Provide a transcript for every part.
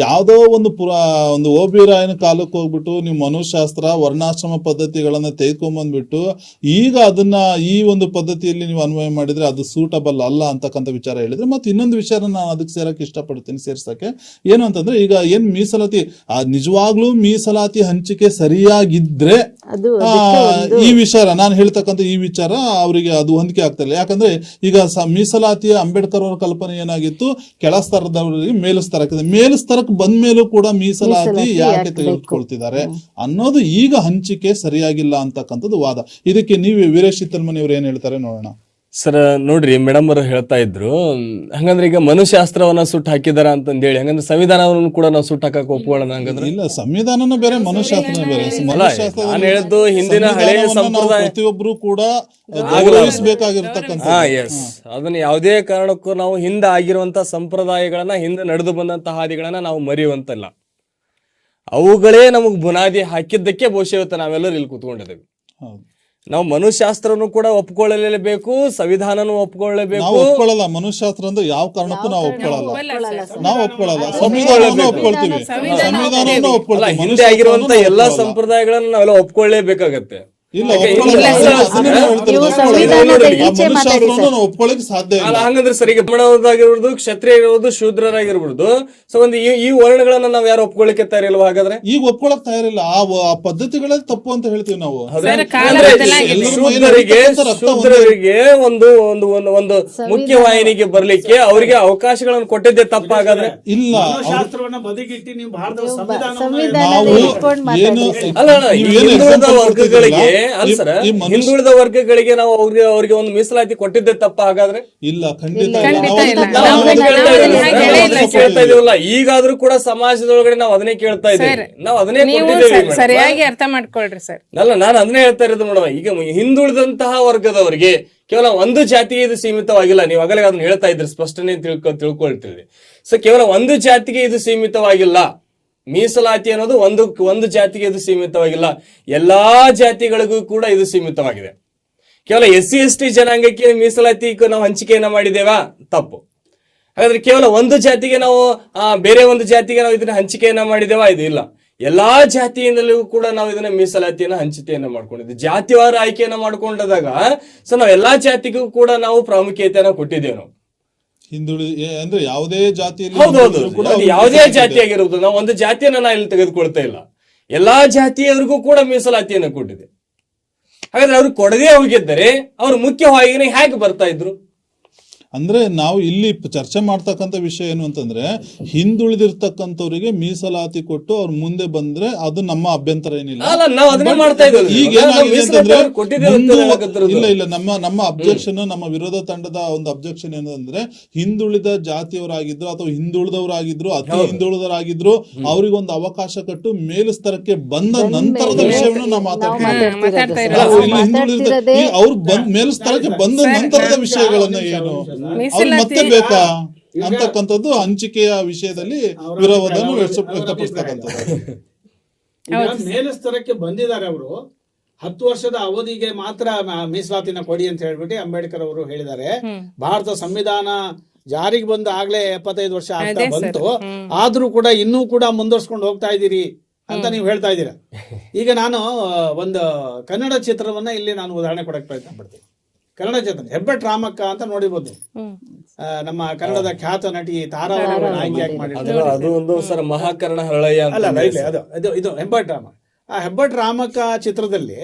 ಯಾವುದೋ ಒಂದು ಒಂದು ಓಬಿ ರಾಯನ ಕಾಲಕ್ಕೆ ಹೋಗ್ಬಿಟ್ಟು ನೀವು ಮನುಶಾಸ್ತ್ರ ವರ್ಣಾಶ್ರಮ ಪದ್ಧತಿಗಳನ್ನ ತೆಗೆದುಕೊಂಡ್ಬಂದ್ಬಿಟ್ಟು ಈಗ ಅದನ್ನ ಈ ಒಂದು ಪದ್ಧತಿಯಲ್ಲಿ ನೀವು ಅನ್ವಯ ಮಾಡಿದ್ರೆ ಅದು ಸೂಟಬಲ್ ಅಲ್ಲ ಅಂತಕ್ಕಂಥ ವಿಚಾರ ಹೇಳಿದ್ರೆ, ಮತ್ತೆ ಇನ್ನೊಂದು ವಿಚಾರ ನಾನು ಅದಕ್ಕೆ ಸೇರಕ್ಕೆ ಇಷ್ಟಪಡ್ತೀನಿ, ಸೇರ್ಸಕ್ಕೆ ಏನು ಅಂತಂದ್ರೆ, ಈಗ ಏನ್ ಮೀಸಲಾತಿ ನಿಜವಾಗ್ಲೂ ಮೀಸಲಾತಿ ಹಂಚಿಕೆ ಸರಿಯಾಗಿದ್ರೆ ಈ ವಿಚಾರ ನಾನು ಹೇಳ್ತಕ್ಕಂಥ ಈ ವಿಚಾರ ಅವರಿಗೆ ಅದು ಹೊಂದಿಕೆ ಆಗ್ತಾ ಇಲ್ಲ. ಯಾಕಂದ್ರೆ ಈಗ ಮೀಸಲಾತಿಯ ಅಂಬೇಡ್ಕರ್ ಅವರ ಕಲ್ಪನೆ ಏನಾಗಿತ್ತು, ಕೆಳ ಸ್ತರದವರಿಗೆ ಮೇಲು ಸ್ತರಕ್ಕೆ ಬಂದ ಮೇಲೂ ಕೂಡ ಮೀಸಲಾತಿ ಯಾಕೆ ತೆಗೆದುಕೊಳ್ತಿದ್ದಾರೆ ಅನ್ನೋದು ಈಗ ಹಂಚಿಕೆ ಸರಿಯಾಗಿಲ್ಲ ಅಂತಕ್ಕಂಥದ್ದು ವಾದ. ಇದಕ್ಕೆ ನೀವು ವೀರೇಶ್ ಚಿತ್ತಲ್ಮನಿ ಅವ್ರು ಏನ್ ಹೇಳ್ತಾರೆ ನೋಡೋಣ. ಸರ್ ನೋಡ್ರಿ, ಮೇಡಮ್ ಅವರು ಹೇಳ್ತಾ ಇದ್ರು, ಹಂಗಂದ್ರೆ ಈಗ ಮನುಶಾಸ್ತ್ರವನ್ನ ಸುಟ್ಟು ಹಾಕಿದಾರ ಅಂತಂದ ಹೇಳಿ, ಹಂಗಂದ್ರೆ ಸಂವಿಧಾನವನ್ನು ಕೂಡ ನಾವು ಸುಟ್ಟು ಹಾಕಕ್ ಒಪ್ಕೊಳ್ಳೋಣ ಹಂಗಂದ್ರೆ? ಇಲ್ಲ, ಸಂವಿಧಾನನ ಬೇರೆ, ಮನುಶಾಸ್ತ್ರನ ಬೇರೆ. ನಾನು ಹೇಳಿದ್ದು ಹಿಂದಿನ ಹಳೆಯ ಸಂಪ್ರದಾಯ ಪ್ರತಿಯೊಬ್ರು ಕೂಡ ಗೌರವಿಸಬೇಕಾಗಿರ್ತಕ್ಕಂಥ. ಎಸ್, ಅದನ್ನ ಯಾವುದೇ ಕಾರಣಕ್ಕೂ ನಾವು ಹಿಂದೆ ಆಗಿರುವಂತ ಸಂಪ್ರದಾಯಗಳನ್ನ, ಹಿಂದೆ ನಡೆದು ಬಂದಂತ ಹಾದಿಗಳನ್ನ ನಾವು ಮರೆಯುವಂತಲ್ಲ. ಅವುಗಳೇ ನಮಗ್ ಬುನಾದಿ ಹಾಕಿದ್ದಕ್ಕೆ ಬಹುಶಃ ಇವತ್ತು ನಾವೆಲ್ಲರೂ ಇಲ್ಲಿ ಕೂತ್ಕೊಂಡಿದ್ದೇವೆ. ನಾವು ಮನುಶಾಸ್ತ್ರನು ಕೂಡ ಒಪ್ಕೊಳ್ಳಲೇಬೇಕು, ಸಂವಿಧಾನನು ಒಪ್ಕೊಳ್ಳೇಬೇಕು. ಒಪ್ಕೊಳ್ಳಲ್ಲ ಮನುಶಾಸ್ತ್ರ ಅಂದ್ರೆ ಯಾವ ಕಾರಣಕ್ಕೂ ನಾವು ಒಪ್ಕೊಳ್ಳಲ್ಲ. ಸಂವಿಧಾನವನ್ನು ಒಪ್ಕೊಳ್ತೀವಿ, ಸಂವಿಧಾನವನ್ನು ಒಪ್ಕೊಳ್ತೀವಿ. ಹಿಂದೆ ಆಗಿರುವಂತ ಎಲ್ಲಾ ಸಂಪ್ರದಾಯಗಳನ್ನ ನಾವೆಲ್ಲ ಒಪ್ಕೊಳ್ಳೇಬೇಕಾಗತ್ತೆ. ಹಂಗಂದ್ರೆ ಸರಿ, ಬ್ರಾಹ್ಮಣರಾಗಿರ್ಬೋದು, ಕ್ಷತ್ರಿಯರಾಗಿರ್ಬೋದು, ಶೂದ್ರರಾಗಿರ್ಬೋದು, ಸೊ ಒಂದು ಈ ವರ್ಣಗಳನ್ನ ನಾವ್ ಯಾರು ಒಪ್ಕೊಳ್ಳಿಕ್ಕೆ ತಯಾರಿಲ್ವಾ? ಹಾಗಾದ್ರೆ ಈಗ ಒಪ್ಕೊಳಕ್ ತಯಾರಿಲ್ಲ. ಆ ಪದ್ಧತಿಗಳಲ್ಲಿ ತಪ್ಪು ಅಂತ ಹೇಳ್ತೀವಿ ನಾವು. ಶೂದ್ರರಿಗೆ ಒಂದು ಒಂದು ಒಂದು ಮುಖ್ಯ ವಾಹಿನಿಗೆ ಬರ್ಲಿಕ್ಕೆ ಅವರಿಗೆ ಅವಕಾಶಗಳನ್ನು ಕೊಟ್ಟಿದ್ದೆ ತಪ್ಪಾಗಾದ್ರೆ? ಇಲ್ಲ, ಹಿಂದುಳಿದ ವರ್ಗಗಳಿಗೆ ಹಿಂದುಳಿದ ವರ್ಗಗಳಿಗೆ ನಾವು ಅವ್ರಿಗೆ ಒಂದು ಮೀಸಲಾತಿ ಕೊಟ್ಟಿದ್ದೆ ತಪ್ಪ ಹಾಗಾದ್ರೆ? ಇಲ್ಲ, ಖಂಡಿತ ಕೇಳ್ತಾ ಇದೀವಲ್ಲ. ಈಗಾದ್ರೂ ಕೂಡ ಸಮಾಜದೊಳಗಡೆ ನಾವು ಅದನ್ನೇ ಕೇಳ್ತಾ ಇದ್ದೇವೆ, ನಾವು ಅದನ್ನೇ ಕೊಟ್ಟಿದ್ದೇವೆ. ಸರಿಯಾಗಿ ಅರ್ಥ ಮಾಡ್ಕೊಳ್ರಿ ಸರ್. ಅಲ್ಲ, ನಾನು ಅದನ್ನೇ ಹೇಳ್ತಾ ಇರೋದು ಮೇಡಮ್. ಈಗ ಹಿಂದುಳಿದಂತಹ ವರ್ಗದವರಿಗೆ ಕೇವಲ ಒಂದು ಜಾತಿಗೆ ಇದು ಸೀಮಿತವಾಗಿಲ್ಲ. ನೀವು ಆಗಲೇ ಅದನ್ನ ಹೇಳ್ತಾ ಇದ್ರಿ, ಸ್ಪಷ್ಟನೆ ತಿಳ್ಕೊಳ್ತೀರಿ. ಸೊ ಕೇವಲ ಒಂದು ಜಾತಿಗೆ ಇದು ಸೀಮಿತವಾಗಿಲ್ಲ. ಮೀಸಲಾತಿ ಅನ್ನೋದು ಒಂದು ಜಾತಿಗೆ ಇದು ಸೀಮಿತವಾಗಿಲ್ಲ, ಎಲ್ಲಾ ಜಾತಿಗಳಿಗೂ ಕೂಡ ಇದು ಸೀಮಿತವಾಗಿದೆ. ಕೇವಲ SC/ST ಜನಾಂಗಕ್ಕೆ ಮೀಸಲಾತಿ ನಾವು ಹಂಚಿಕೆಯನ್ನ ಮಾಡಿದೇವಾ? ತಪ್ಪು. ಹಾಗಾದ್ರೆ ಕೇವಲ ಒಂದು ಜಾತಿಗೆ ನಾವು ಬೇರೆ ಒಂದು ಜಾತಿಗೆ ನಾವು ಇದನ್ನ ಹಂಚಿಕೆಯನ್ನ ಮಾಡಿದೇವಾ? ಇದು ಇಲ್ಲ. ಎಲ್ಲಾ ಜಾತಿಯಿಂದಲೂ ಕೂಡ ನಾವು ಇದನ್ನ ಮೀಸಲಾತಿಯನ್ನ ಹಂಚಿಕೆಯನ್ನ ಮಾಡ್ಕೊಂಡಿದ್ವಿ. ಜಾತಿವಾರ ಆಯ್ಕೆಯನ್ನ ಮಾಡ್ಕೊಂಡಾಗ ಸೊ ನಾವು ಎಲ್ಲಾ ಜಾತಿಗೂ ಕೂಡ ನಾವು ಪ್ರಾಮುಖ್ಯತೆಯನ್ನ ಕೊಟ್ಟಿದ್ದೇವೆ. ನಾವು ಅಂದ್ರೆ ಯಾವುದೇ ಜಾತಿಯಲ್ಲಿ, ಹೌದೌದು, ಯಾವುದೇ ಜಾತಿ ಆಗಿರ್ಬೋದು, ನಾವು ಒಂದು ಜಾತಿಯನ್ನ ನಾವು ಇಲ್ಲಿ ತೆಗೆದುಕೊಳ್ತಾ ಇಲ್ಲ, ಎಲ್ಲಾ ಜಾತಿಯವರಿಗೂ ಕೂಡ ಮೀಸಲಾತಿಯನ್ನ ಕೊಟ್ಟಿದೆ. ಹಾಗಾದ್ರೆ ಅವ್ರು ಕೊಡದೇ ಹೋಗಿದ್ದರೆ ಅವ್ರು ಮುಖ್ಯವಾಗಿ ಹೇಗೆ ಬರ್ತಾ ಇದ್ರು? ಅಂದ್ರೆ ನಾವು ಇಲ್ಲಿ ಚರ್ಚೆ ಮಾಡ್ತಕ್ಕಂಥ ವಿಷಯ ಏನು ಅಂತಂದ್ರೆ, ಹಿಂದುಳಿದಿರ್ತಕ್ಕಂಥವ್ರಿಗೆ ಮೀಸಲಾತಿ ಕೊಟ್ಟು ಅವ್ರು ಮುಂದೆ ಬಂದ್ರೆ ಅದು ನಮ್ಮ ಅಭ್ಯಂತರ ಏನಿಲ್ಲ. ಈಗ ಇಲ್ಲ ನಮ್ಮ ಅಬ್ಜೆಕ್ಷನ್, ನಮ್ಮ ವಿರೋಧ ತಂಡದ ಒಂದು ಅಬ್ಜೆಕ್ಷನ್ ಏನಂದ್ರೆ, ಹಿಂದುಳಿದ ಜಾತಿಯವರಾಗಿದ್ರು ಅಥವಾ ಹಿಂದುಳಿದವರಾಗಿದ್ರು, ಅತಿ ಹಿಂದುಳಿದವರಾಗಿದ್ರು, ಅವ್ರಿಗೊಂದು ಅವಕಾಶ ಕೊಟ್ಟು ಮೇಲು ಸ್ತರಕ್ಕೆ ಬಂದ ನಂತರದ ವಿಷಯವನ್ನು ನಾವು ಮಾತಾಡ್ತೀವಿ. ಅವ್ರು ಮೇಲು ಸ್ತರಕ್ಕೆ ಬಂದ ನಂತರದ ವಿಷಯಗಳನ್ನ ಏನು ಮತ್ತೆ ಬೇಕಾ ಅಂತಕ್ಕಂಥದ್ದು ಹಂಚಿಕೆಯ ವಿಷಯದಲ್ಲಿ ವಿರೋಧವನ್ನು ವ್ಯಕ್ತಪಡಿಸ್ತಕ್ಕಂಥದ್ದು. ಮೇಲಸ್ತರಕ್ಕೆ ಬಂದಿದ್ದಾರೆ ಅವರು. 10 ವರ್ಷದ ಅವಧಿಗೆ ಮಾತ್ರ ಮೀಸಲಾತಿನ ಕೊಡಿ ಅಂತ ಹೇಳ್ಬಿಟ್ಟು ಅಂಬೇಡ್ಕರ್ ಅವರು ಹೇಳಿದ್ದಾರೆ. ಭಾರತ ಸಂವಿಧಾನ ಜಾರಿಗೆ ಬಂದು ಆಗ್ಲೇ 75 ವರ್ಷ ಆಗ್ತಾ ಬಂತು, ಆದ್ರೂ ಕೂಡ ಇನ್ನೂ ಕೂಡ ಮುಂದುವರ್ಸ್ಕೊಂಡು ಹೋಗ್ತಾ ಇದ್ದೀರಿ ಅಂತ ನೀವು ಹೇಳ್ತಾ ಇದ್ದೀರಾ. ಈಗ ನಾನು ಒಂದು ಕನ್ನಡ ಚಿತ್ರವನ್ನ ಇಲ್ಲಿ ನಾನು ಉದಾಹರಣೆ ಕೊಡಕ್ಕೆ ಪ್ರಯತ್ನ ಪಡ್ತೀನಿ. ಕನ್ನಡ ಚಿತ್ರ ಹೆಬ್ಬೆಟ್ ರಾಮಕ್ಕ ಅಂತ ನೋಡಿರ್ಬೋದು. ನಮ್ಮ ಕನ್ನಡದ ಖ್ಯಾತ ನಟಿ ತಾರಾ ನಾಯಕಿಯಾಗಿ ಮಾಡಿರ್ತಾರೆ. ಮಹಾಕರ್ಣ ಹರಳಯ್ಯ ಅಲ್ಲ, ಇದು ಹೆಬ್ಬೆಟ್ ರಾಮ. ಆ ಹೆಬ್ಬೆಟ್ ರಾಮಕ್ಕ ಚಿತ್ರದಲ್ಲಿ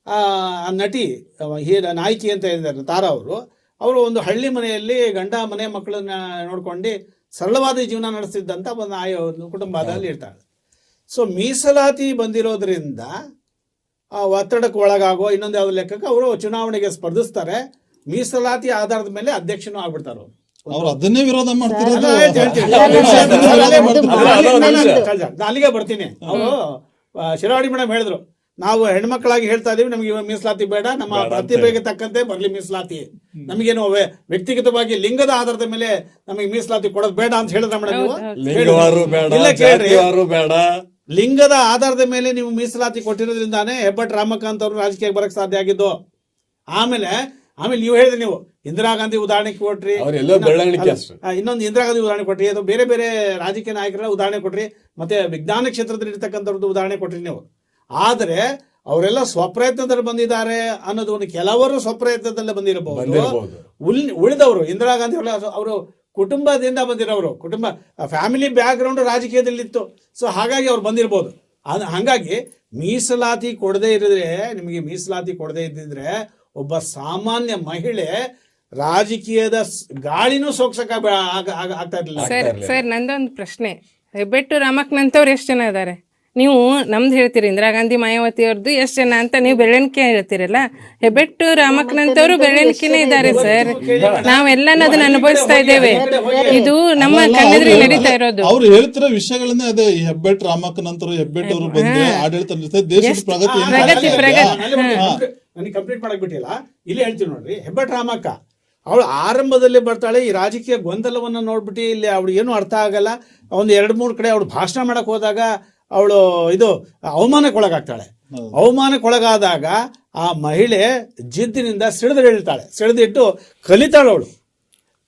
ಆ ನಟಿ ನಾಯಕಿ ಅಂತ ಹೇಳಿದ್ದಾರೆ ತಾರಾ ಅವರು ಒಂದು ಹಳ್ಳಿ ಮನೆಯಲ್ಲಿ ಗಂಡ ಮನೆ ಮಕ್ಕಳನ್ನ ನೋಡ್ಕೊಂಡು ಸರಳವಾದ ಜೀವನ ನಡೆಸ್ತಿದ್ದಂತ ಒಂದು ಕುಟುಂಬದಲ್ಲಿ ಇರ್ತಾಳೆ. ಸೊ ಮೀಸಲಾತಿ ಬಂದಿರೋದ್ರಿಂದ ಒತ್ತಡಕ್ಕೆ ಒಳಗಾಗೋ ಇನ್ನೊಂದು ಯಾವ್ದು ಲೆಕ್ಕಕ್ಕೆ ಅವರು ಚುನಾವಣೆಗೆ ಸ್ಪರ್ಧಿಸ್ತಾರೆ. ಮೀಸಲಾತಿ ಆಧಾರದ ಮೇಲೆ ಅಧ್ಯಕ್ಷನೂ ಆಗ್ಬಿಡ್ತಾರೆ. ಅವ್ರು ಅದನ್ನೇ ವಿರೋಧ ಮಾಡ್ತಾರೆ. ಅಲ್ಲಿಗೆ ಬರ್ತೀನಿ. ಅವರು ಶಿರಾಡಿ ಮೇಡಮ್ ಹೇಳಿದ್ರು, ನಾವು ಹೆಣ್ಮಕ್ಳಾಗಿ ಹೇಳ್ತಾ ಇದೀವಿ, ನಮಗೆ ಮೀಸಲಾತಿ ಬೇಡ, ನಮ್ಮ ಪ್ರತಿಭೆಗೆ ತಕ್ಕಂತೆ ಬರ್ಲಿ ಮೀಸಲಾತಿ, ನಮಗೇನು ವ್ಯಕ್ತಿಗತವಾಗಿ ಲಿಂಗದ ಆಧಾರದ ಮೇಲೆ ನಮಗೆ ಮೀಸಲಾತಿ ಕೊಡೋದು ಬೇಡ ಅಂತ ಹೇಳಿದ್ರ ಮೇಡಮ್. ಬೇಡ, ಲಿಂಗದ ಆಧಾರದ ಮೇಲೆ ನೀವು ಮೀಸಲಾತಿ ಕೊಟ್ಟಿರೋದ್ರಿಂದಾನೇ ಹೆಬ್ಬೆಟ್ ರಾಮಕಾಂತ್ ಅವರು ರಾಜಕೀಯಕ್ಕೆ ಬರಕ್ ಸಾಧ್ಯ ಆಗಿದ್ದು. ಆಮೇಲೆ ಆಮೇಲೆ ನೀವು ಹೇಳಿದ್ರೆ ನೀವು ಇಂದಿರಾ ಗಾಂಧಿ ಉದಾಹರಣೆ ಕೊಟ್ರಿ, ಅವರೆಲ್ಲೋ ಬೆಳವಣಿಗೆ ಅಷ್ಟೇ. ಇನ್ನೊಂದು ಇಂದಿರಾ ಗಾಂಧಿ ಉದಾಹರಣೆ ಕೊಟ್ರಿ, ಅದು ಬೇರೆ ಬೇರೆ ರಾಜಕೀಯ ನಾಯಕರ ಉದಾಹರಣೆ ಕೊಟ್ರಿ, ಮತ್ತೆ ವಿಜ್ಞಾನ ಕ್ಷೇತ್ರದಲ್ಲಿ ಇರ್ತಕ್ಕಂಥವ್ರದ್ದು ಉದಾಹರಣೆ ಕೊಟ್ರಿ ನೀವು. ಆದರೆ ಅವರೆಲ್ಲ ಸ್ವಪ್ರಯತ್ನದಲ್ಲಿ ಬಂದಿದ್ದಾರೆ ಅನ್ನೋದು ಒಂದು, ಕೆಲವರು ಸ್ವಪ್ರಯತ್ನದಲ್ಲೇ ಬಂದಿರಬಹುದು. ಉಳಿದವರು ಇಂದಿರಾ ಗಾಂಧಿ ಅವರು ಕುಟುಂಬದಿಂದ ಬಂದಿರೋರು, ಕುಟುಂಬ ಫ್ಯಾಮಿಲಿ ಬ್ಯಾಕ್ ಗ್ರೌಂಡ್ ರಾಜಕೀಯದಲ್ಲಿತ್ತು. ಸೊ ಹಾಗಾಗಿ ಅವ್ರು ಬಂದಿರ್ಬೋದು. ಹಾಗಾಗಿ ಮೀಸಲಾತಿ ಕೊಡದೇ ಇರಿದ್ರೆ, ನಿಮಗೆ ಮೀಸಲಾತಿ ಕೊಡದೇ ಇದ್ದಿದ್ರೆ ಒಬ್ಬ ಸಾಮಾನ್ಯ ಮಹಿಳೆ ರಾಜಕೀಯದ ಗಾಳಿನೂ ಸೋಕ್ಸಕ ಆಗ್ತಾ ಇರ್ಲಿಲ್ಲ. ಸರ್ ನಂದೊಂದು ಪ್ರಶ್ನೆ, ಹೆಬ್ಬೆಟ್ಟು ರಾಮಕ್ಕನಂತವ್ರು ಎಷ್ಟು ಜನ ಇದ್ದಾರೆ? ನೀವು ನಮ್ದು ಹೇಳ್ತೀರಿ, ಇಂದಿರಾ ಗಾಂಧಿ ಮಾಯಾವತಿ ಅವ್ರದ್ದು ಎಷ್ಟು ಜನ ಅಂತ ನೀವು ಬೆರಳಿಕೆ ಹೇಳ್ತೀರಲ್ಲ, ಹೆಬ್ಬೆಟ್ಟು ರಾಮಕ್ಕನಂತವ್ರು ಬೆರಳಿಕೆನೇ ಇದ್ದಾರೆ ಸರ್. ನಾವೆಲ್ಲ ಅದನ್ನ ಅನುಭವಿಸ್ತಾ ಇದ್ದೇವೆ. ಇದು ನಮ್ಮ ಕಣ್ಣೆದುರಿಗೆ ನಡೀತಾ ಇರೋದು. ಅವ್ರು ಹೇಳ್ತಿರೋ ವಿಷಯಗಳನ್ನೇ ಅದೇ. ಈ ಹೆಬ್ಬೆಟ್ಟು ರಾಮಕ್ಕನಂತರು, ಹೆಬ್ಬೆಟ್ಟು ಅವರು ಬಂದ್ರೆ ಆಡಳಿತ ದೇಶದ ಪ್ರಗತಿ ನನಗೆ ಕಂಪ್ಲೀಟ್ ಮಾಡಕ್ ಬಿಟ್ಟಿಲ್ಲ. ಇಲ್ಲಿ ಹೇಳ್ತೀವಿ ನೋಡ್ರಿ, ಹೆಬ್ಬೆಟ್ಟು ರಾಮಕ್ಕ ಅವಳು ಆರಂಭದಲ್ಲಿ ಬರ್ತಾಳೆ, ಈ ರಾಜಕೀಯ ಗೊಂದಲವನ್ನು ನೋಡ್ಬಿಟ್ಟು ಇಲ್ಲಿ ಅವಳು ಏನು ಅರ್ಥ ಆಗಲ್ಲ. ಒಂದು 2-3 ಕಡೆ ಅವಳು ಭಾಷಣ ಮಾಡಕ್ ಹೋದಾಗ ಅವಳು ಅವಮಾನಕ್ಕೊಳಗಾಗ್ತಾಳೆ. ಅವಮಾನಕ್ಕೊಳಗಾದಾಗ ಆ ಮಹಿಳೆ ಜಿದ್ದಿನಿಂದ ಸಿಡಿದಿಟ್ಟು